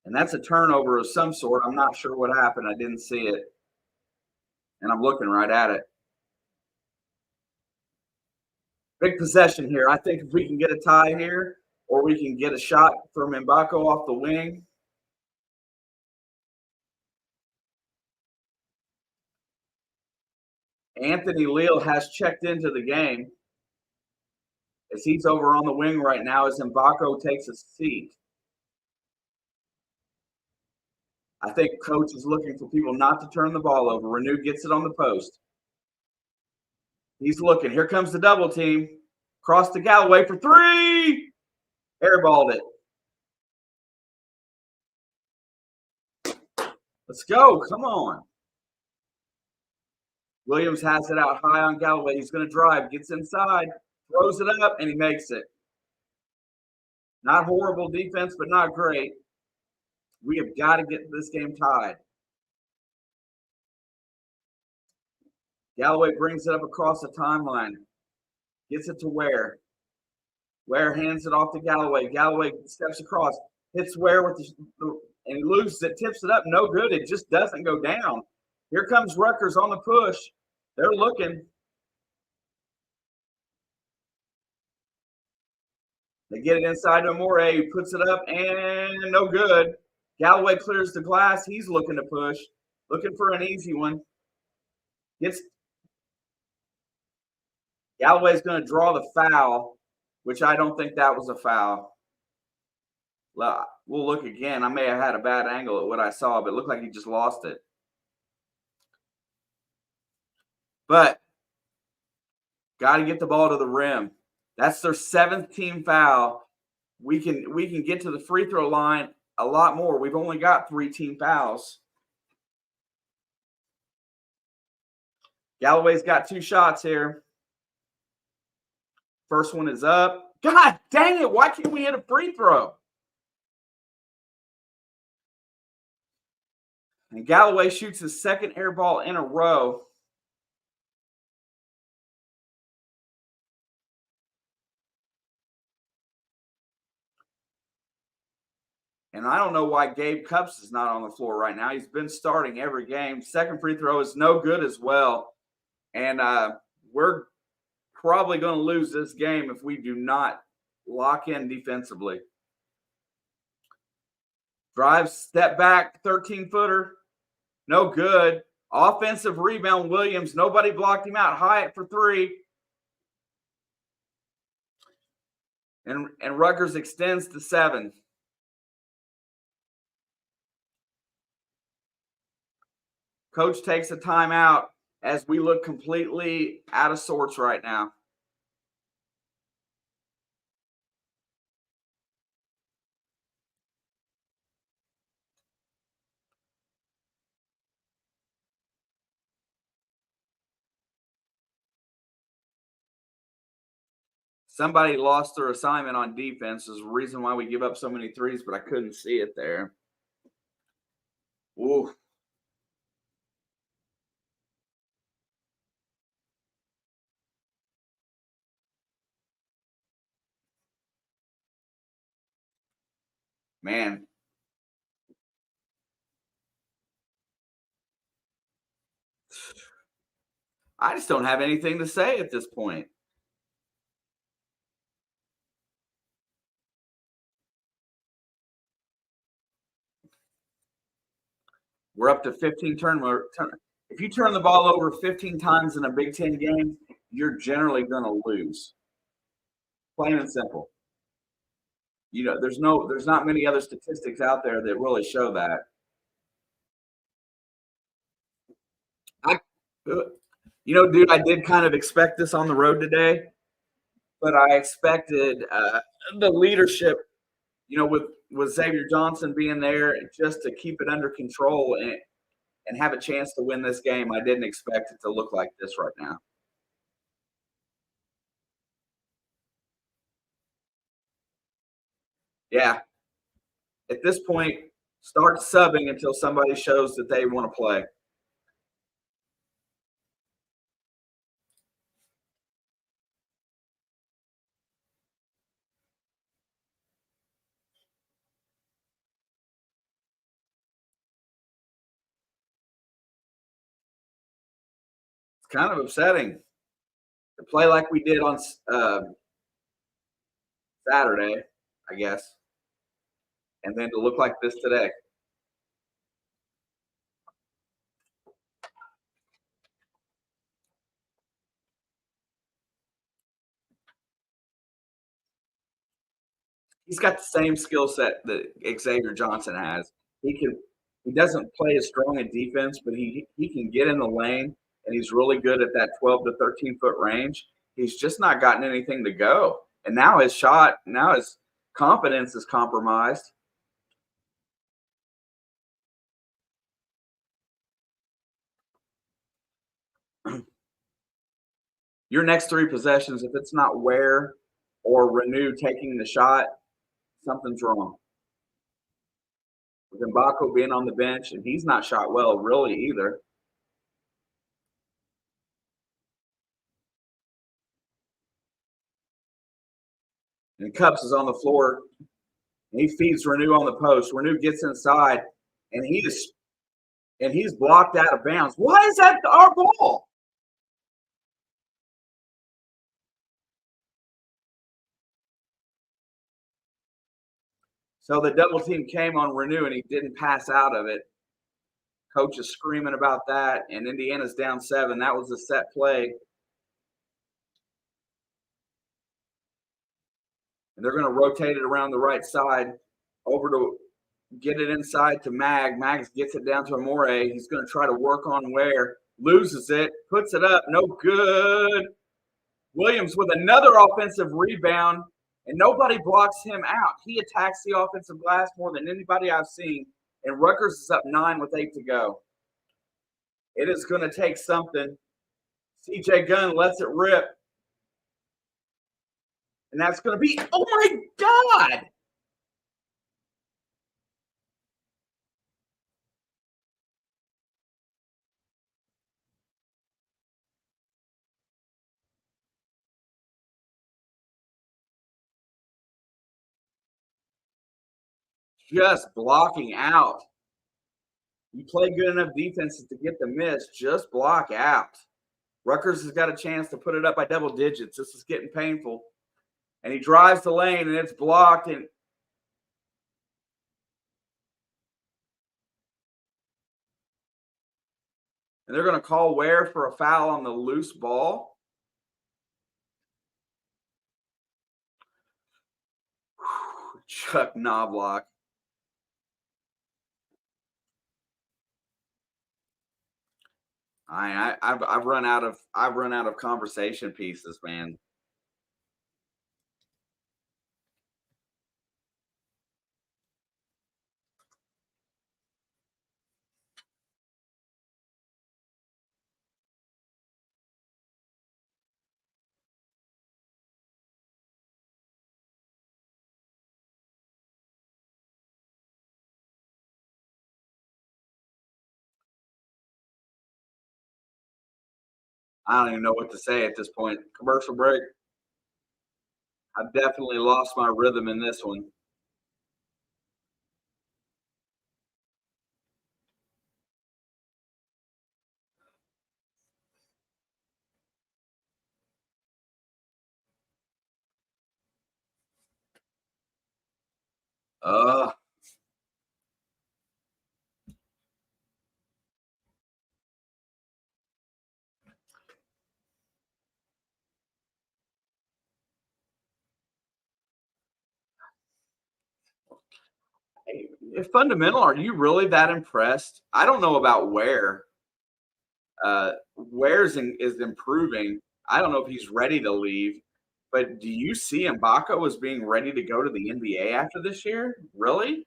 And that's a turnover of some sort. I'm not sure what happened. I didn't see it. And I'm looking right at it. Big possession here. I think if we can get a tie here, or we can get a shot from Mbako off the wing. Anthony Leal has checked into the game as he's over on the wing right now as Mbako takes a seat. I think coach is looking for people not to turn the ball over. Renew gets it on the post. He's looking. Here comes the double team. Cross to Galloway for 3. Airballed it. Let's go. Come on. Williams has it out high on Galloway. He's going to drive. Gets inside. Throws it up, and he makes it. Not horrible defense, but not great. We have got to get this game tied. Galloway brings it up across the timeline. Gets it to Ware. Ware hands it off to Galloway. Galloway steps across. Hits Ware with and he loses it. Tips it up. No good. It just doesn't go down. Here comes Rutgers on the push. They're looking. They get it inside to Amore. He puts it up and no good. Galloway clears the glass. He's looking to push. Looking for an easy one. Galloway's going to draw the foul, which I don't think that was a foul. We'll look again. I may have had a bad angle at what I saw, but it looked like he just lost it. But got to get the ball to the rim. That's their 7th team foul. We can get to the free throw line a lot more. We've only got 3 team fouls. Galloway's got 2 shots here. First one is up. God dang it. Why can't we hit a free throw? And Galloway shoots his 2nd air ball in a row. And I don't know why Gabe Cups is not on the floor right now. He's been starting every game. 2nd free throw is no good as well. And we're probably going to lose this game if we do not lock in defensively. Drive, step back, 13-footer. No good. Offensive rebound, Williams. Nobody blocked him out. Hyatt for 3. And Rutgers extends to 7. Coach takes a timeout as we look completely out of sorts right now. Somebody lost their assignment on defense. Is the reason why we give up so many threes, but I couldn't see it there. Ooh, man. I just don't have anything to say at this point. We're up to 15 if you turn the ball over 15 times in a Big Ten game, you're generally going to lose. Plain and simple. There's not many other statistics out there that really show that. I, dude, I did kind of expect this on the road today, but I expected the leadership, with Xavier Johnson being there just to keep it under control and have a chance to win this game. I didn't expect it to look like this right now. Yeah, at this point, start subbing until somebody shows that they want to play. It's kind of upsetting to play like we did on Saturday, I guess, and then to look like this today. He's got the same skill set that Xavier Johnson has. He can he doesn't play as strong in defense, but he can get in the lane and he's really good at that 12 to 13-foot range. He's just not gotten anything to go. And now his confidence is compromised. Your next three possessions, if it's not Ware or Renew taking the shot, something's wrong. With Mbako being on the bench, and he's not shot well really either. And Cups is on the floor. And he feeds Renew on the post. Renew gets inside, and he's blocked out of bounds. Why is that our ball? So the double team came on Renew, and he didn't pass out of it. Coach is screaming about that, and Indiana's down 7. That was a set play. And they're going to rotate it around the right side over to get it inside to Mag. Mag gets it down to Amore. He's going to try to work on Ware. Loses it, puts it up, no good. Williams with another offensive rebound, and nobody blocks him out. He attacks the offensive glass more than anybody I've seen, and Rutgers is up 9 with 8 to go. It is going to take something. CJ Gunn lets it rip, and that's going to be, oh my God! Just blocking out. You play good enough defenses to get the miss, just block out. Rutgers has got a chance to put it up by double digits. This is getting painful. And he drives the lane, and it's blocked. And they're going to call Ware for a foul on the loose ball. Chuck Knobloch. I've run out of conversation pieces, man. I don't even know what to say at this point. Commercial break. I definitely lost my rhythm in this one. Uh, Fundamental, are you really that impressed? I don't know about Ware. Is improving. I don't know if he's ready to leave, but do you see Mbako as being ready to go to the NBA after this year? Really?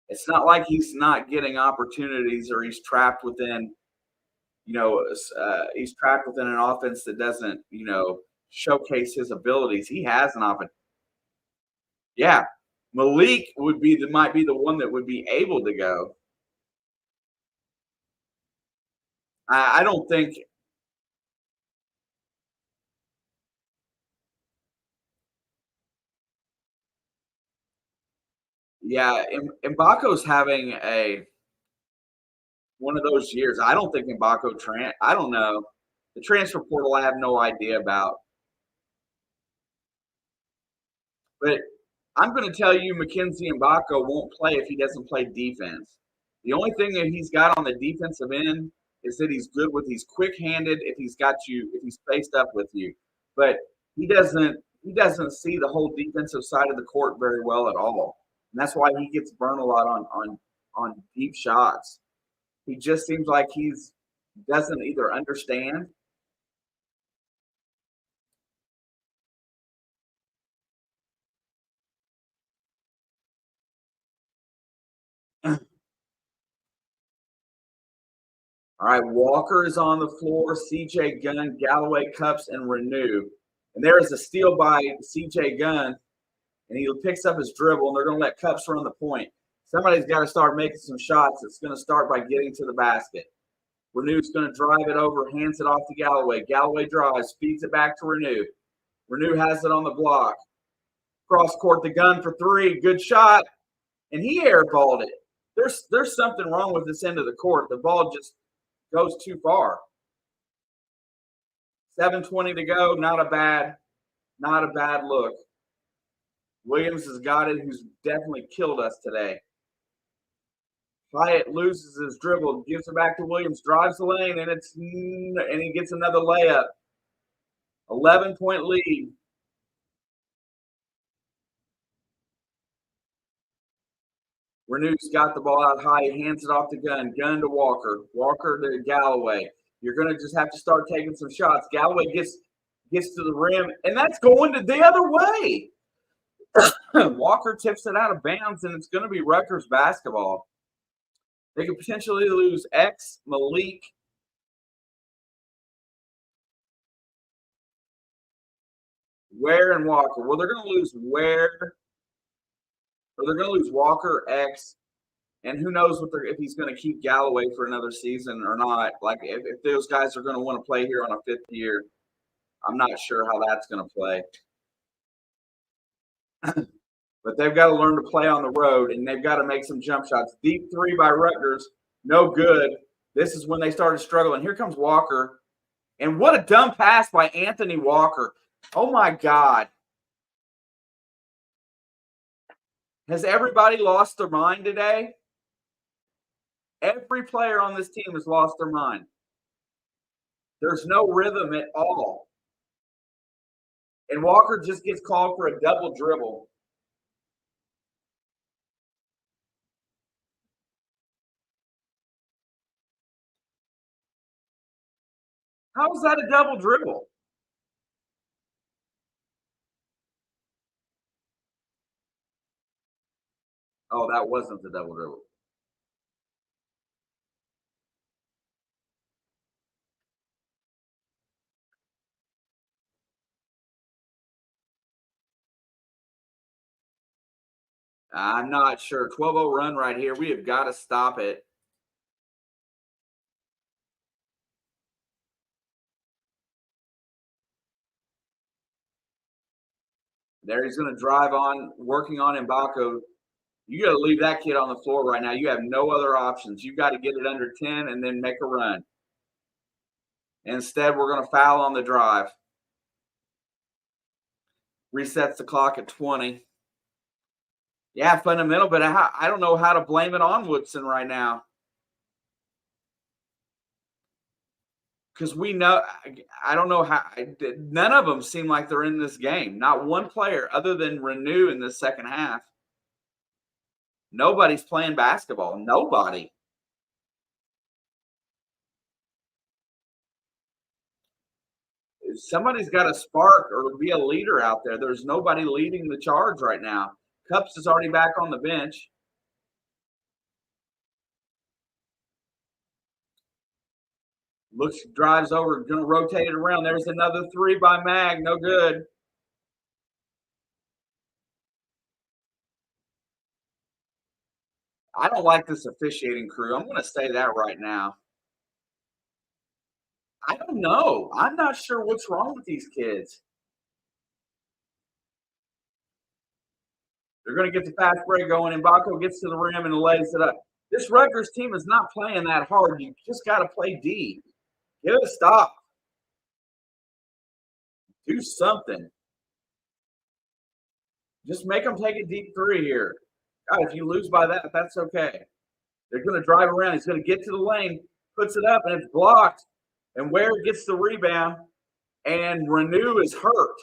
It's not like he's not getting opportunities or he's trapped within, he's trapped within an offense that doesn't, showcase his abilities. He has an offense. Yeah, Malik might be the one that would be able to go. I don't think. Yeah, Mbako's having a one of those years. I don't think I don't know. The transfer portal, I have no idea about. But I'm going to tell you, Mackenzie Mbako won't play if he doesn't play defense. The only thing that he's got on the defensive end is that he's good with he's quick-handed if he's faced up with you. But he doesn't see the whole defensive side of the court very well at all. And that's why he gets burned a lot on deep shots. He just seems like he's doesn't either understand. All right, Walker is on the floor. CJ Gunn, Galloway, Cups, and Renew. And there is a steal by CJ Gunn, and he picks up his dribble, and they're going to let Cups run the point. Somebody's got to start making some shots. It's going to start by getting to the basket. Renew's going to drive it over, hands it off to Galloway. Galloway drives, feeds it back to Renew. Renew has it on the block. Cross court, the Gun for three. Good shot, and he airballed it. There's something wrong with this end of the court. The ball just goes too far. 7:20 to go. Not a bad look. Williams has got it, who's definitely killed us today. Hyatt loses his dribble, gives it back to Williams, drives the lane, and he gets another layup. 11-point lead. Renew's got the ball out high, hands it off to Gun. Gun to Walker. Walker to Galloway. You're going to just have to start taking some shots. Galloway gets to the rim, and that's going to the other way. Walker tips it out of bounds, and it's going to be Rutgers basketball. They could potentially lose X, Malik. Ware and Walker. Well, they're going to lose Ware, or they're going to lose Walker, X, and who knows if he's going to keep Galloway for another season or not. Like if those guys are going to want to play here on a fifth year, I'm not sure how that's going to play. But they've got to learn to play on the road, and they've got to make some jump shots. Deep three by Rutgers, no good. This is when they started struggling. Here comes Walker, and what a dumb pass by Anthony Walker. Oh, my God. Has everybody lost their mind today? Every player on this team has lost their mind. There's no rhythm at all. And Walker just gets called for a double dribble. How is that a double dribble? Oh, that wasn't the double dribble. I'm not sure. 12-0 run right here. We have got to stop it. There he's going to drive on, working on Mbako. You got to leave that kid on the floor right now. You have no other options. You got to get it under 10 and then make a run. Instead, we're going to foul on the drive. Resets the clock at 20. Yeah, fundamental, but I don't know how to blame it on Woodson right now. Because we know, I don't know how, none of them seem like they're in this game. Not one player other than Renew in the second half. Nobody's playing basketball. Nobody. Somebody's got to spark or be a leader out there. There's nobody leading the charge right now. Cups is already back on the bench. Looks, drives over, going to rotate it around. There's another three by Mag. No good. I don't like this officiating crew. I'm going to say that right now. I don't know. I'm not sure what's wrong with these kids. They're going to get the fast break going, and Baco gets to the rim and lays it up. This Rutgers team is not playing that hard. You just got to play D. Get a stop. Do something. Just make them take a deep three here. God, if you lose by that, that's okay. They're going to drive around. He's going to get to the lane, puts it up, and it's blocked. And Ware gets the rebound, and Renew is hurt.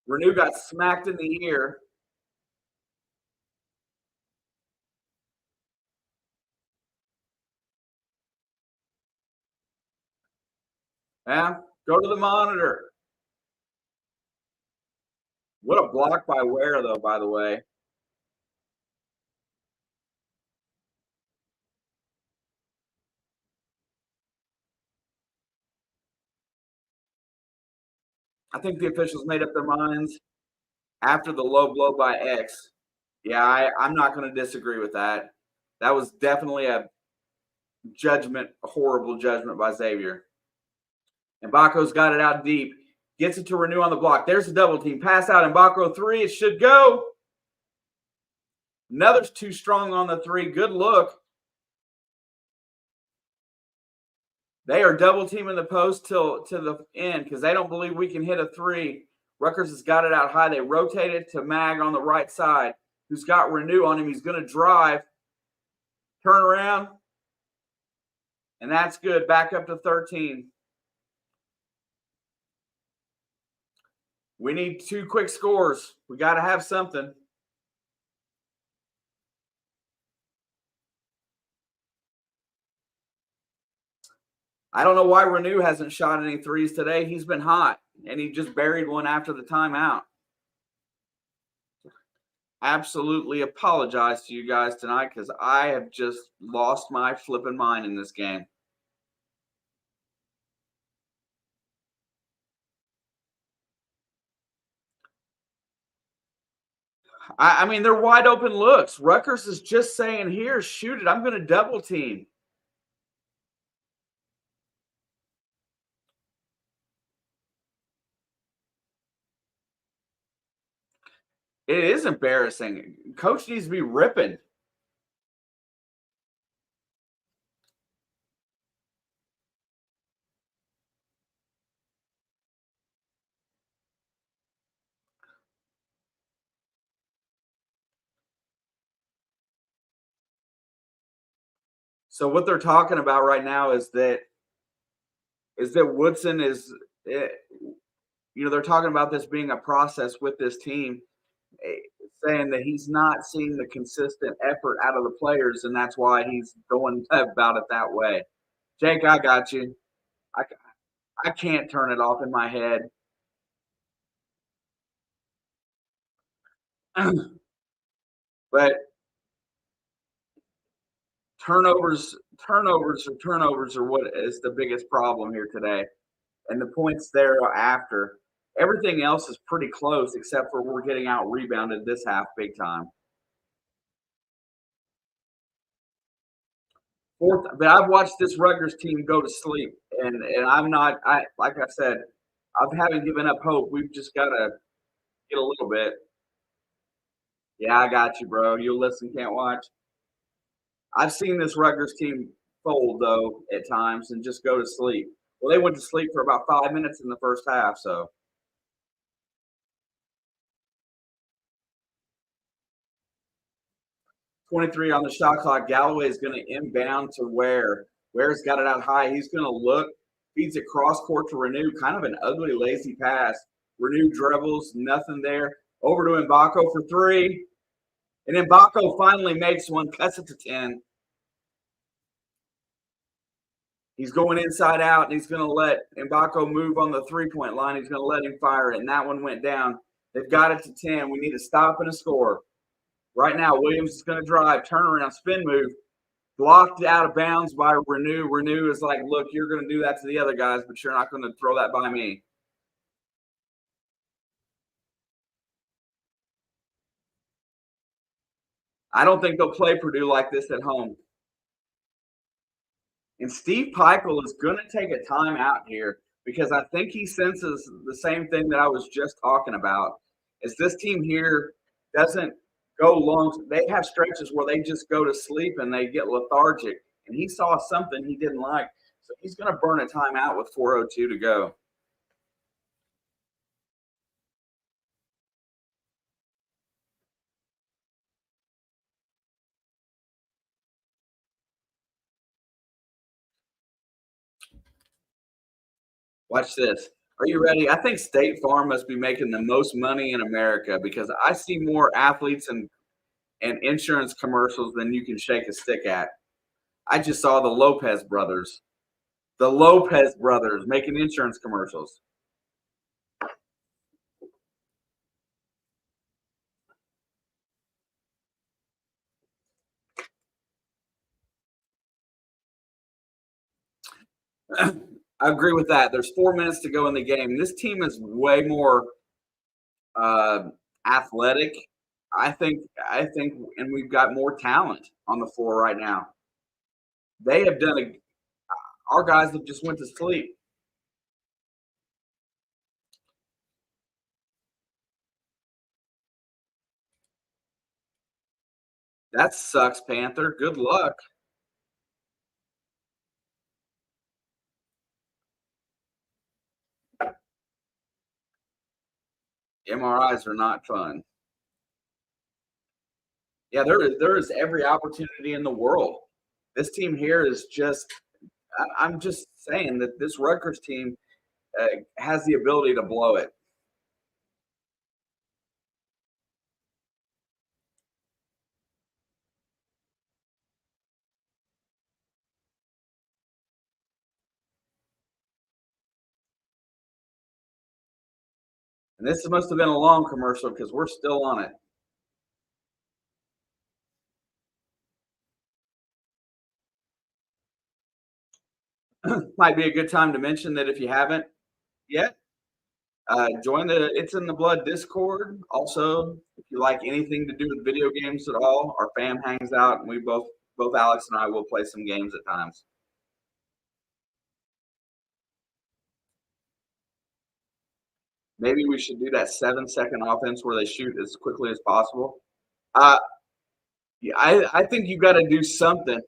Renew got smacked in the ear. Yeah, go to the monitor. What a block by Ware, though, by the way. I think the officials made up their minds after the low blow by X. Yeah, I'm not going to disagree with that. That was definitely a judgment, a horrible judgment by Xavier. And Baco's got it out deep. Gets it to Renew on the block. There's the double team. Pass out. And Baco three. It should go. Another's too strong on the three. Good look. They are double teaming the post till to the end because they don't believe we can hit a three. Rutgers has got it out high. They rotate it to Mag on the right side, who's got Renew on him. He's going to drive, turn around, and that's good. Back up to 13. We need two quick scores. We got to have something. I don't know why Renew hasn't shot any threes today. He's been hot, and he just buried one after the timeout. Absolutely apologize to you guys tonight because I have just lost my flipping mind in this game. I mean, they're wide open looks. Rutgers is just saying, here, shoot it. I'm going to double team. It is embarrassing. Coach needs to be ripping. So what they're talking about right now is that Woodson is, they're talking about this being a process with this team, saying that he's not seeing the consistent effort out of the players, and that's why he's going about it that way. Jake, I got you. I can't turn it off in my head. But turnovers are what is the biggest problem here today. And the points thereafter, everything else is pretty close except for we're getting out rebounded this half big time. Fourth, but I've watched this Rutgers team go to sleep, and I'm not. I like I said, I haven't given up hope. We've just got to get a little bit. Yeah, I got you, bro. You'll listen, can't watch. I've seen this Rutgers team fold though at times and just go to sleep. Well, they went to sleep for about 5 minutes in the first half. So 23 on the shot clock. Galloway is going to inbound to Ware. Ware's got it out high. He's going to look, feeds it cross court to Renew. Kind of an ugly, lazy pass. Renew dribbles, nothing there. Over to Mbako for three. And Mbako finally makes one, cuts it to 10. He's going inside out, and he's going to let Mbako move on the three-point line. He's going to let him fire it, and that one went down. They've got it to 10. We need a stop and a score. Right now, Williams is going to drive, turnaround, spin move, blocked out of bounds by Renew. Renew is like, look, you're going to do that to the other guys, but you're not going to throw that by me. I don't think they'll play Purdue like this at home. And Steve Peichel is going to take a timeout here because I think he senses the same thing that I was just talking about. Is this team here doesn't go long. They have stretches where they just go to sleep and they get lethargic. And he saw something he didn't like. So he's going to burn a timeout with 4:02 to go. Watch this. Are you ready? I think State Farm must be making the most money in America because I see more athletes and insurance commercials than you can shake a stick at. I just saw the Lopez brothers. The Lopez brothers making insurance commercials. I agree with that. There's 4 minutes to go in the game. This team is way more uh, athletic. I think, and we've got more talent on the floor right now. They have done a. Our guys have just went to sleep. That sucks, Panther. Good luck. MRIs are not fun. Yeah, there is every opportunity in the world. This team here is just. I'm just saying that this Rutgers team has the ability to blow it. And this must have been a long commercial because we're still on it. Might be a good time to mention that if you haven't yet, join the It's in the Blood Discord. Also, if you like anything to do with video games at all, our fam hangs out, and we both Alex and I will play some games at times. Maybe we should do that 7-second offense where they shoot as quickly as possible. Uh, yeah, I think you got to do something.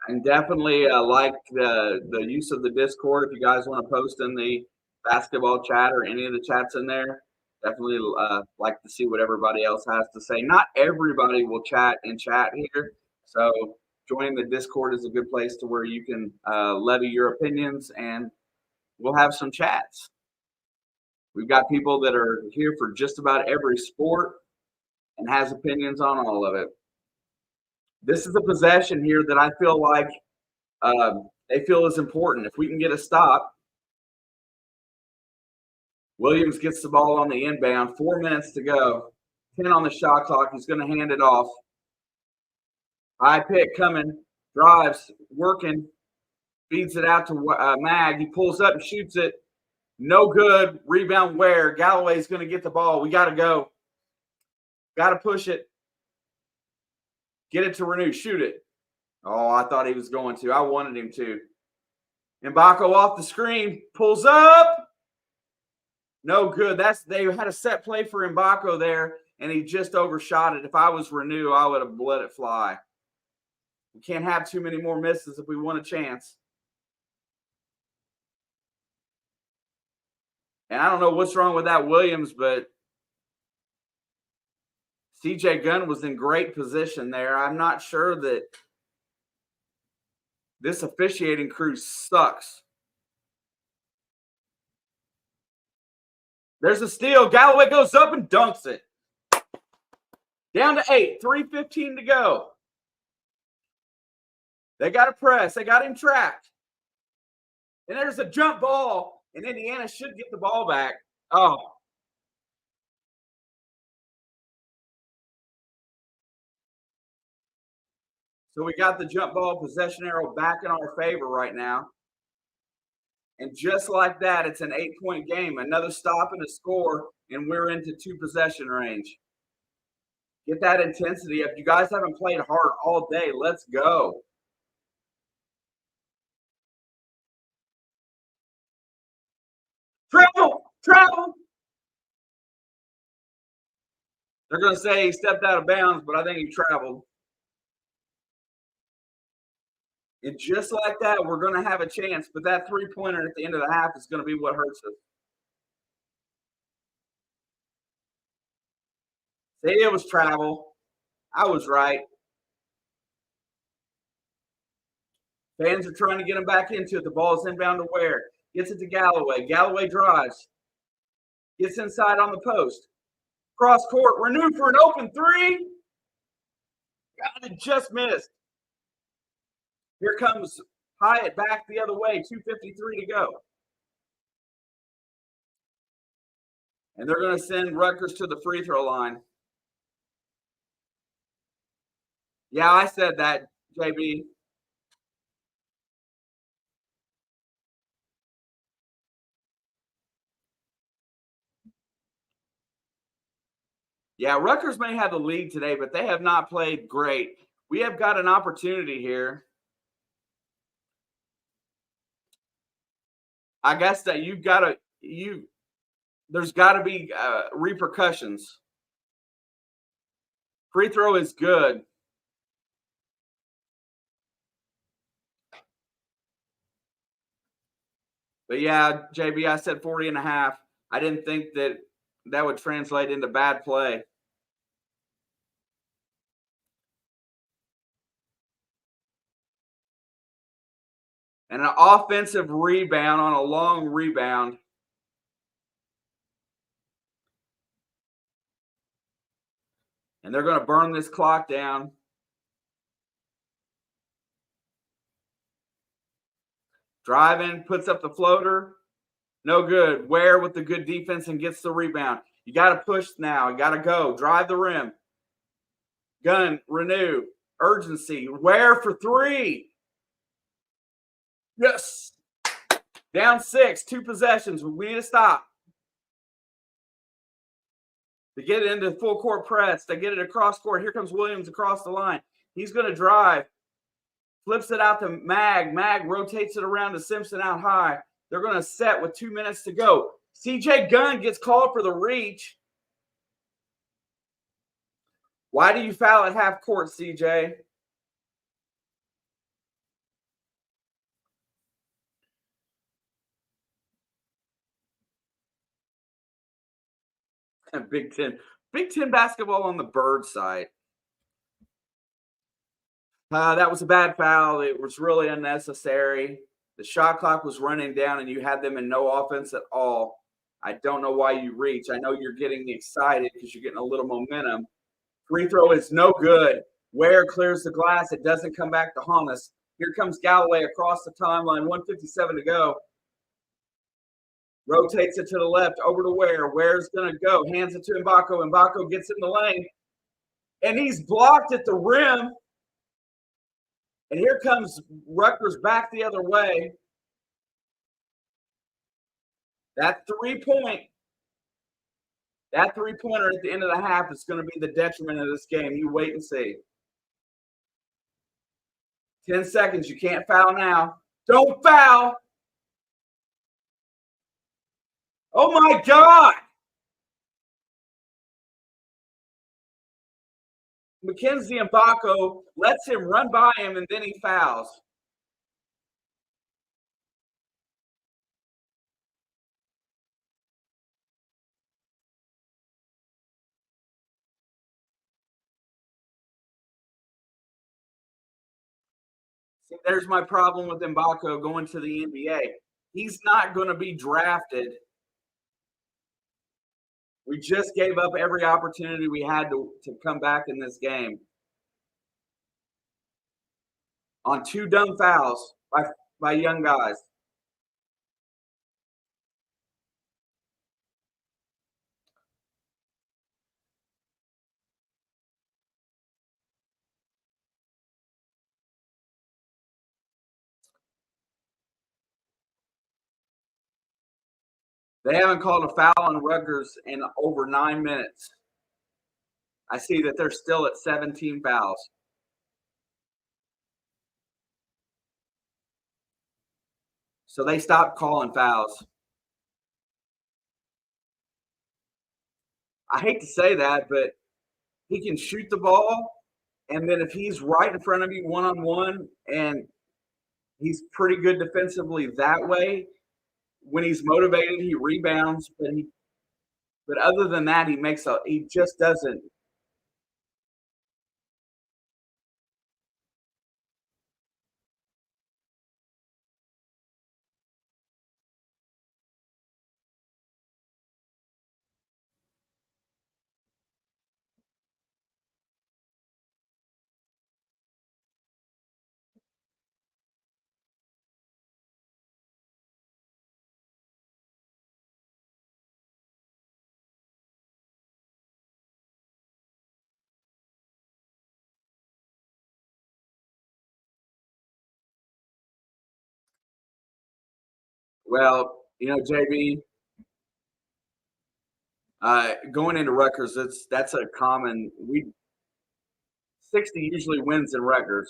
And definitely like the use of the Discord. If you guys want to post in the basketball chat or any of the chats in there, definitely like to see what everybody else has to say. Not everybody will chat in chat here, so joining the Discord is a good place to where you can levy your opinions, and we'll have some chats. We've got people that are here for just about every sport and has opinions on all of it. This is a possession here that I feel like they feel is important. If we can get a stop, Williams gets the ball on the inbound. 4 minutes to go. 10 on the shot clock. He's going to hand it off. High pick coming. Drives, working. Feeds it out to Mag. He pulls up and shoots it. No good. Rebound Ware. Galloway's going to get the ball. We got to go. Got to push it. Get it to Renew. Shoot it. Oh, I thought he was going to. I wanted him to. Mbako off the screen. Pulls up. No good. They had a set play for Mbako there, and he just overshot it. If I was Renew, I would have let it fly. We can't have too many more misses if we want a chance. And I don't know what's wrong with that Williams, but CJ Gunn was in great position there. I'm not sure that this officiating crew sucks. There's a steal. Galloway goes up and dunks it. Down to 8. 3:15 to go. They got to press. They got him trapped. And there's a jump ball. And Indiana should get the ball back. Oh. So we got the jump ball possession arrow back in our favor right now. And just like that, it's an 8-point game. Another stop and a score, and we're into 2-possession range. Get that intensity up. You guys haven't played hard all day. Let's go. Travel. They're going to say he stepped out of bounds, but I think he traveled. And just like that, we're going to have a chance. But that three-pointer at the end of the half is going to be what hurts us. See, it was travel. I was right. Fans are trying to get him back into it. The ball's inbound to Ware. Gets it to Galloway. Galloway drives. Gets inside on the post. Cross court. Renew for an open three. God, it just missed. Here comes Hyatt back the other way. 2:53 to go. And they're going to send Rutgers to the free throw line. Yeah, I said that, JB. Yeah, Rutgers may have the lead today, but they have not played great. We have got an opportunity here. I guess that there's got to be repercussions. Free throw is good. But yeah, JB, I said 40 and a half. I didn't think that would translate into bad play. And an offensive rebound on a long rebound. And they're going to burn this clock down. Driving, puts up the floater. No good. Ware with the good defense and gets the rebound. You got to push now. You got to go. Drive the rim. Gunn, Renew. Urgency. Ware for three. Yes. Down 6. 2 possessions. We need to stop. To get it into full court press. To get it across court. Here comes Williams across the line. He's going to drive. Flips it out to Mag. Mag rotates it around to Simpson out high. They're going to set with 2 minutes to go. CJ Gunn gets called for the reach. Why do you foul at half court, CJ? Big Ten basketball on the Bird side. That was a bad foul. It was really unnecessary. The shot clock was running down, and you had them in no offense at all. I don't know why you reach. I know you're getting excited because you're getting a little momentum. Free throw is no good. Ware clears the glass. It doesn't come back to haunt us. Here comes Galloway across the timeline. 1:57 to go. Rotates it to the left, over to Ware. Ware's going to go. Hands it to Mbako. Mbako gets in the lane. And he's blocked at the rim. And here comes Rutgers back the other way. That 3-point, that 3-pointer at the end of the half is going to be the detriment of this game. You wait and see. 10 seconds. You can't foul now. Don't foul. Oh my God. Mackenzie Mbako lets him run by him and then he fouls. See, there's my problem with Mbako going to the NBA. He's not going to be drafted. We just gave up every opportunity we had to come back in this game on 2 dumb fouls by young guys. They haven't called a foul on Rutgers in over 9 minutes. I see that they're still at 17 fouls. So they stopped calling fouls. I hate to say that, but he can shoot the ball. And then if he's right in front of you one-on-one and he's pretty good defensively that way, when he's motivated, he rebounds. But other than that, he just doesn't. Well, JB, going into Rutgers, that's a common. We 60 usually wins in Rutgers.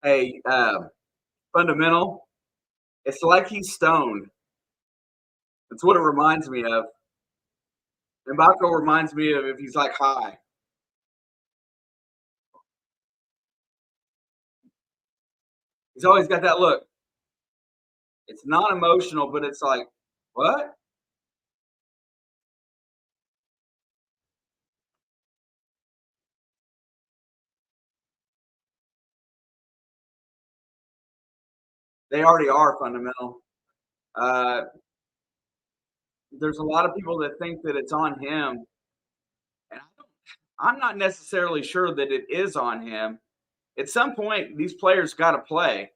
Hey, fundamental. It's like he's stoned. That's what it reminds me of. Mbako reminds me of if he's like high. He's always got that look. It's not emotional, but it's like, what? They already are fundamental. Uh, there's a lot of people that think that it's on him, and I'm not necessarily sure that it is on him. At some point, these players got to play.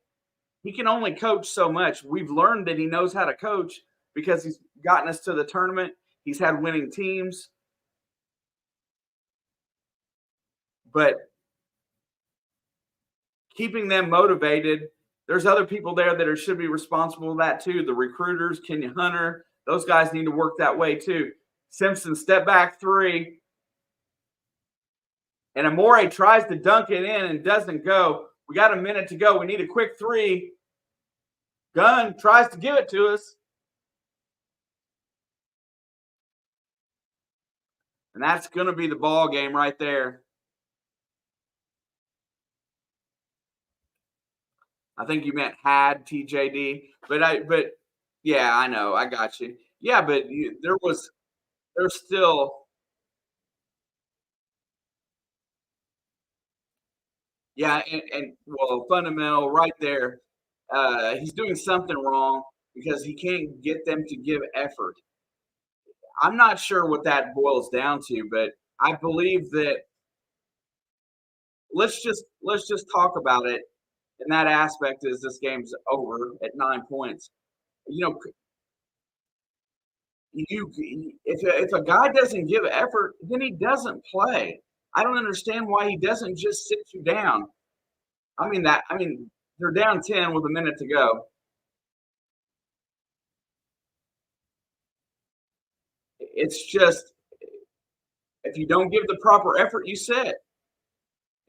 He can only coach so much. We've learned that he knows how to coach because he's gotten us to the tournament. He's had winning teams. But keeping them motivated, there's other people there that should be responsible for that too. The recruiters, Kenya Hunter, those guys need to work that way too. Simpson, step back 3. And Amore tries to dunk it in and doesn't go. We got a minute to go. We need a quick 3. Gunn tries to give it to us. And that's going to be the ball game right there. I think you meant had TJD, but yeah, I know, I got you. Yeah, but there's still, yeah, and well, fundamental right there. He's doing something wrong because he can't get them to give effort. I'm not sure what that boils down to, but I believe that let's just talk about it. And that aspect is this game's over at 9 points. You know, if a guy doesn't give effort, then he doesn't play. I don't understand why he doesn't just sit you down. I mean, they're down 10 with a minute to go. It's just if you don't give the proper effort, you sit.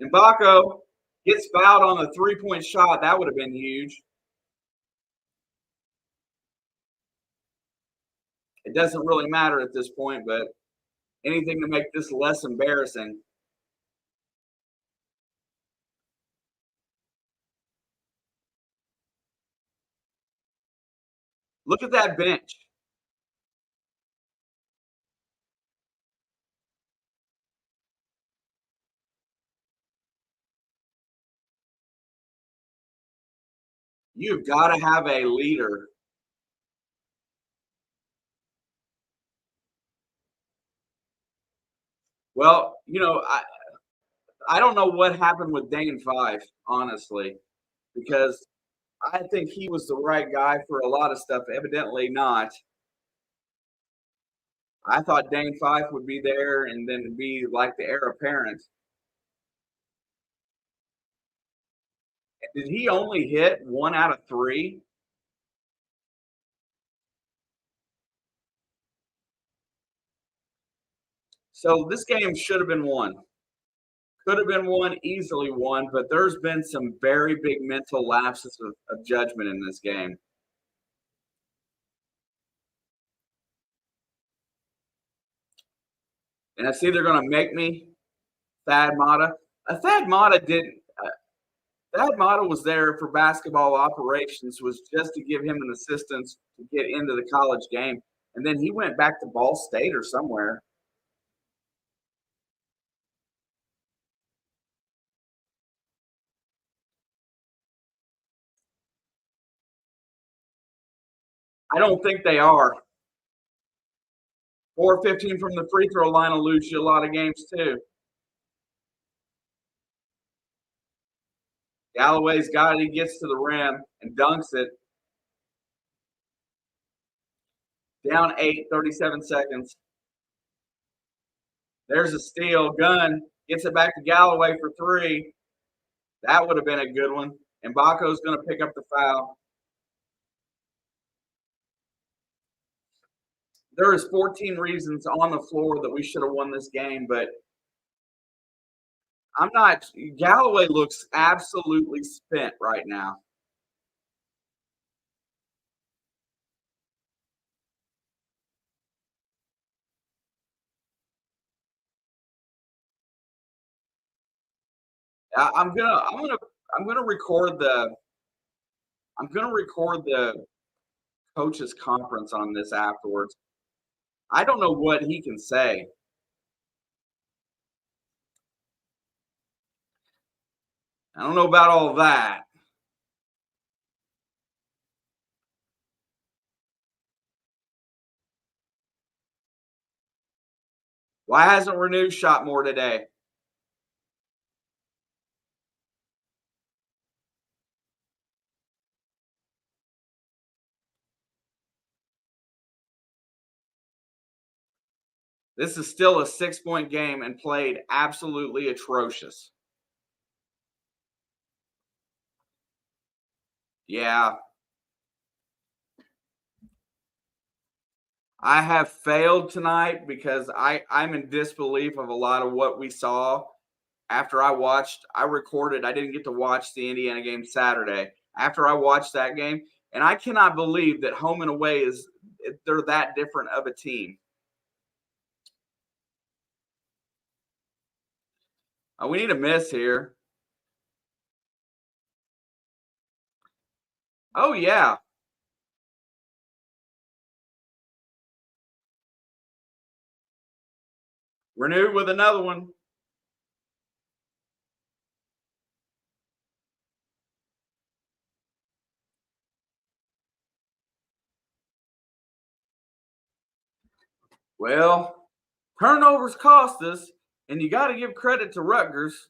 And Baco gets fouled on a 3-point shot. That would have been huge. It doesn't really matter at this point, but anything to make this less embarrassing. Look at that bench. You've got to have a leader. Well, I don't know what happened with Dane Fife, honestly, because I think he was the right guy for a lot of stuff. Evidently not. I thought Dane Fife would be there and then be like the heir apparent. Did he only hit 1 out of 3? So this game should have been won. Could have been won, easily won, but there's been some very big mental lapses of judgment in this game. And I see they're going to make me Thad Matta. Thad Matta didn't. Thad Matta was there for basketball operations, was just to give him an assistance to get into the college game, and then he went back to Ball State or somewhere. I don't think they are. 4-15 from the free throw line will lose you a lot of games too. Galloway's got it. He gets to the rim and dunks it. Down 8, 37 seconds. There's a steal. Gunn gets it back to Galloway for 3. That would have been a good one. And Baco's going to pick up the foul. There is 14 reasons on the floor that we should have won this game, but I'm not. Galloway looks absolutely spent right now. I'm gonna record the coaches conference on this afterwards. I don't know what he can say. I don't know about all that. Why hasn't Renew shot more today? This is still a 6-point game and played absolutely atrocious. Yeah. I have failed tonight because I'm in disbelief of a lot of what we saw after I recorded, I didn't get to watch the Indiana game Saturday. After I watched that game, and I cannot believe that home and away they're that different of a team. We need a miss here. Oh yeah. Renew with another one. Well, turnovers cost us, and you got to give credit to Rutgers.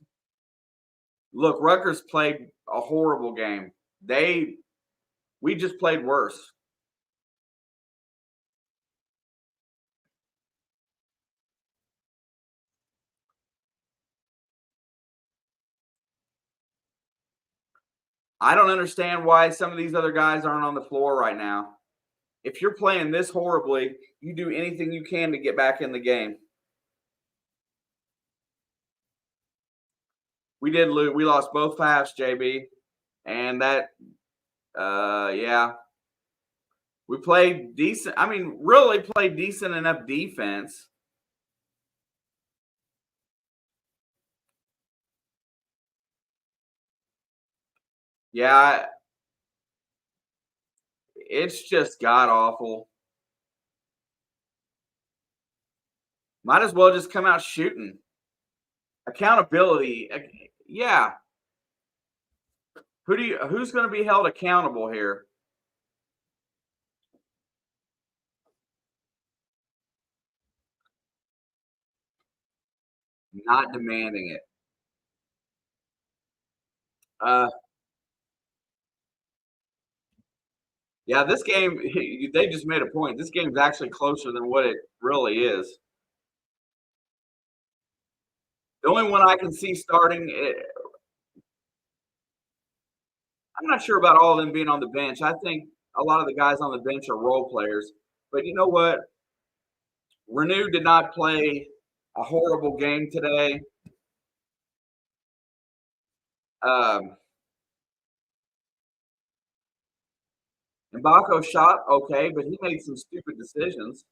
Look, Rutgers played a horrible game. We just played worse. I don't understand why some of these other guys aren't on the floor right now. If you're playing this horribly, you do anything you can to get back in the game. We did lose. We lost both halves, JB, and that, yeah, we played decent. I mean, really played decent enough defense. Yeah, it's just god awful. Might as well just come out shooting. Accountability. Yeah. Who's going to be held accountable here? Not demanding it. Uh, yeah, this game, they just made a point. This game's actually closer than what it really is. The only one I can see starting, I'm not sure about all of them being on the bench. I think a lot of the guys on the bench are role players. But you know what? Renew did not play a horrible game today. Um, Mbako shot okay, but he made some stupid decisions.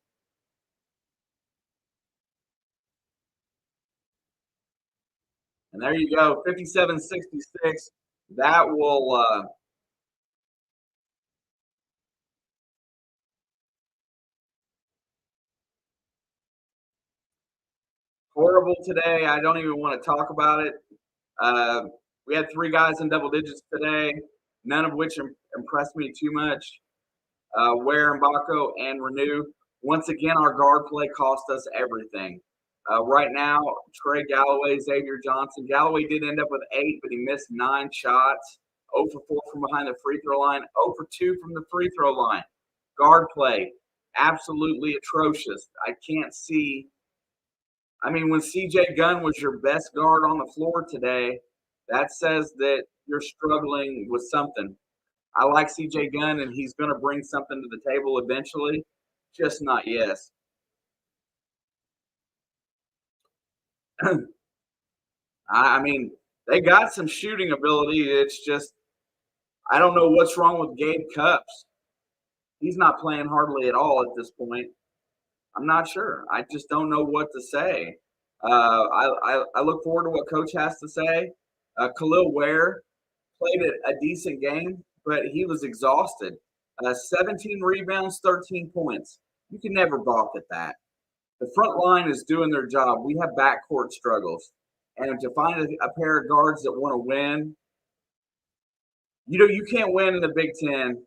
And there you go, 57-66. That will horrible today. I don't even want to talk about it. Uh, we had three guys in double digits today, none of which impressed me too much. Ware, Mbako, and Renew. Once again, our guard play cost us everything. Right now, Trey Galloway, Xavier Johnson. Galloway did end up with 8, but he missed 9 shots. 0 for 4 from behind the free throw line. 0 for 2 from the free throw line. Guard play, absolutely atrocious. I can't see. I mean, when CJ Gunn was your best guard on the floor today, that says that you're struggling with something. I like CJ Gunn, and he's going to bring something to the table eventually, just not yet. I mean, they got some shooting ability. It's just, I don't know what's wrong with Gabe Cups. He's not playing hardly at all at this point. I'm not sure. I just don't know what to say. I look forward to what Coach has to say. Khalil Ware played a decent game, but he was exhausted. 17 rebounds, 13 points. You can never balk at that. The front line is doing their job. We have backcourt struggles. And to find a pair of guards that want to win, you can't win in the Big Ten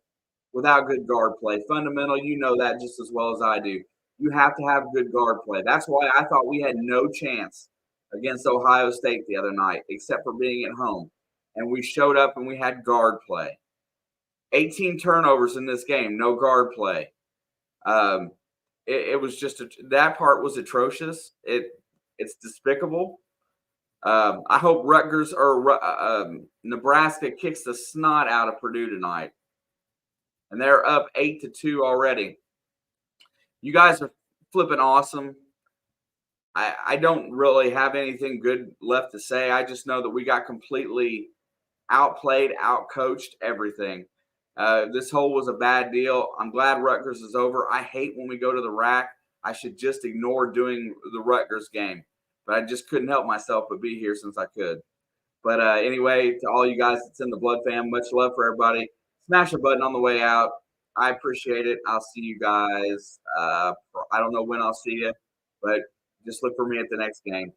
without good guard play. Fundamental, you know that just as well as I do. You have to have good guard play. That's why I thought we had no chance against Ohio State the other night, except for being at home. And we showed up and we had guard play. 18 turnovers in this game, no guard play. It was just that part was atrocious. It's despicable. I hope Rutgers or Nebraska kicks the snot out of Purdue tonight, and they're up 8-2 already. You guys are flipping awesome. I don't really have anything good left to say. I just know that we got completely outplayed, outcoached, everything. This hole was a bad deal. I'm glad Rutgers is over. I hate when we go to the rack. I should just ignore doing the Rutgers game. But I just couldn't help myself but be here since I could. But anyway, to all you guys that's in the Blood Fam, much love for everybody. Smash a button on the way out. I appreciate it. I'll see you guys. I don't know when I'll see you, but just look for me at the next game.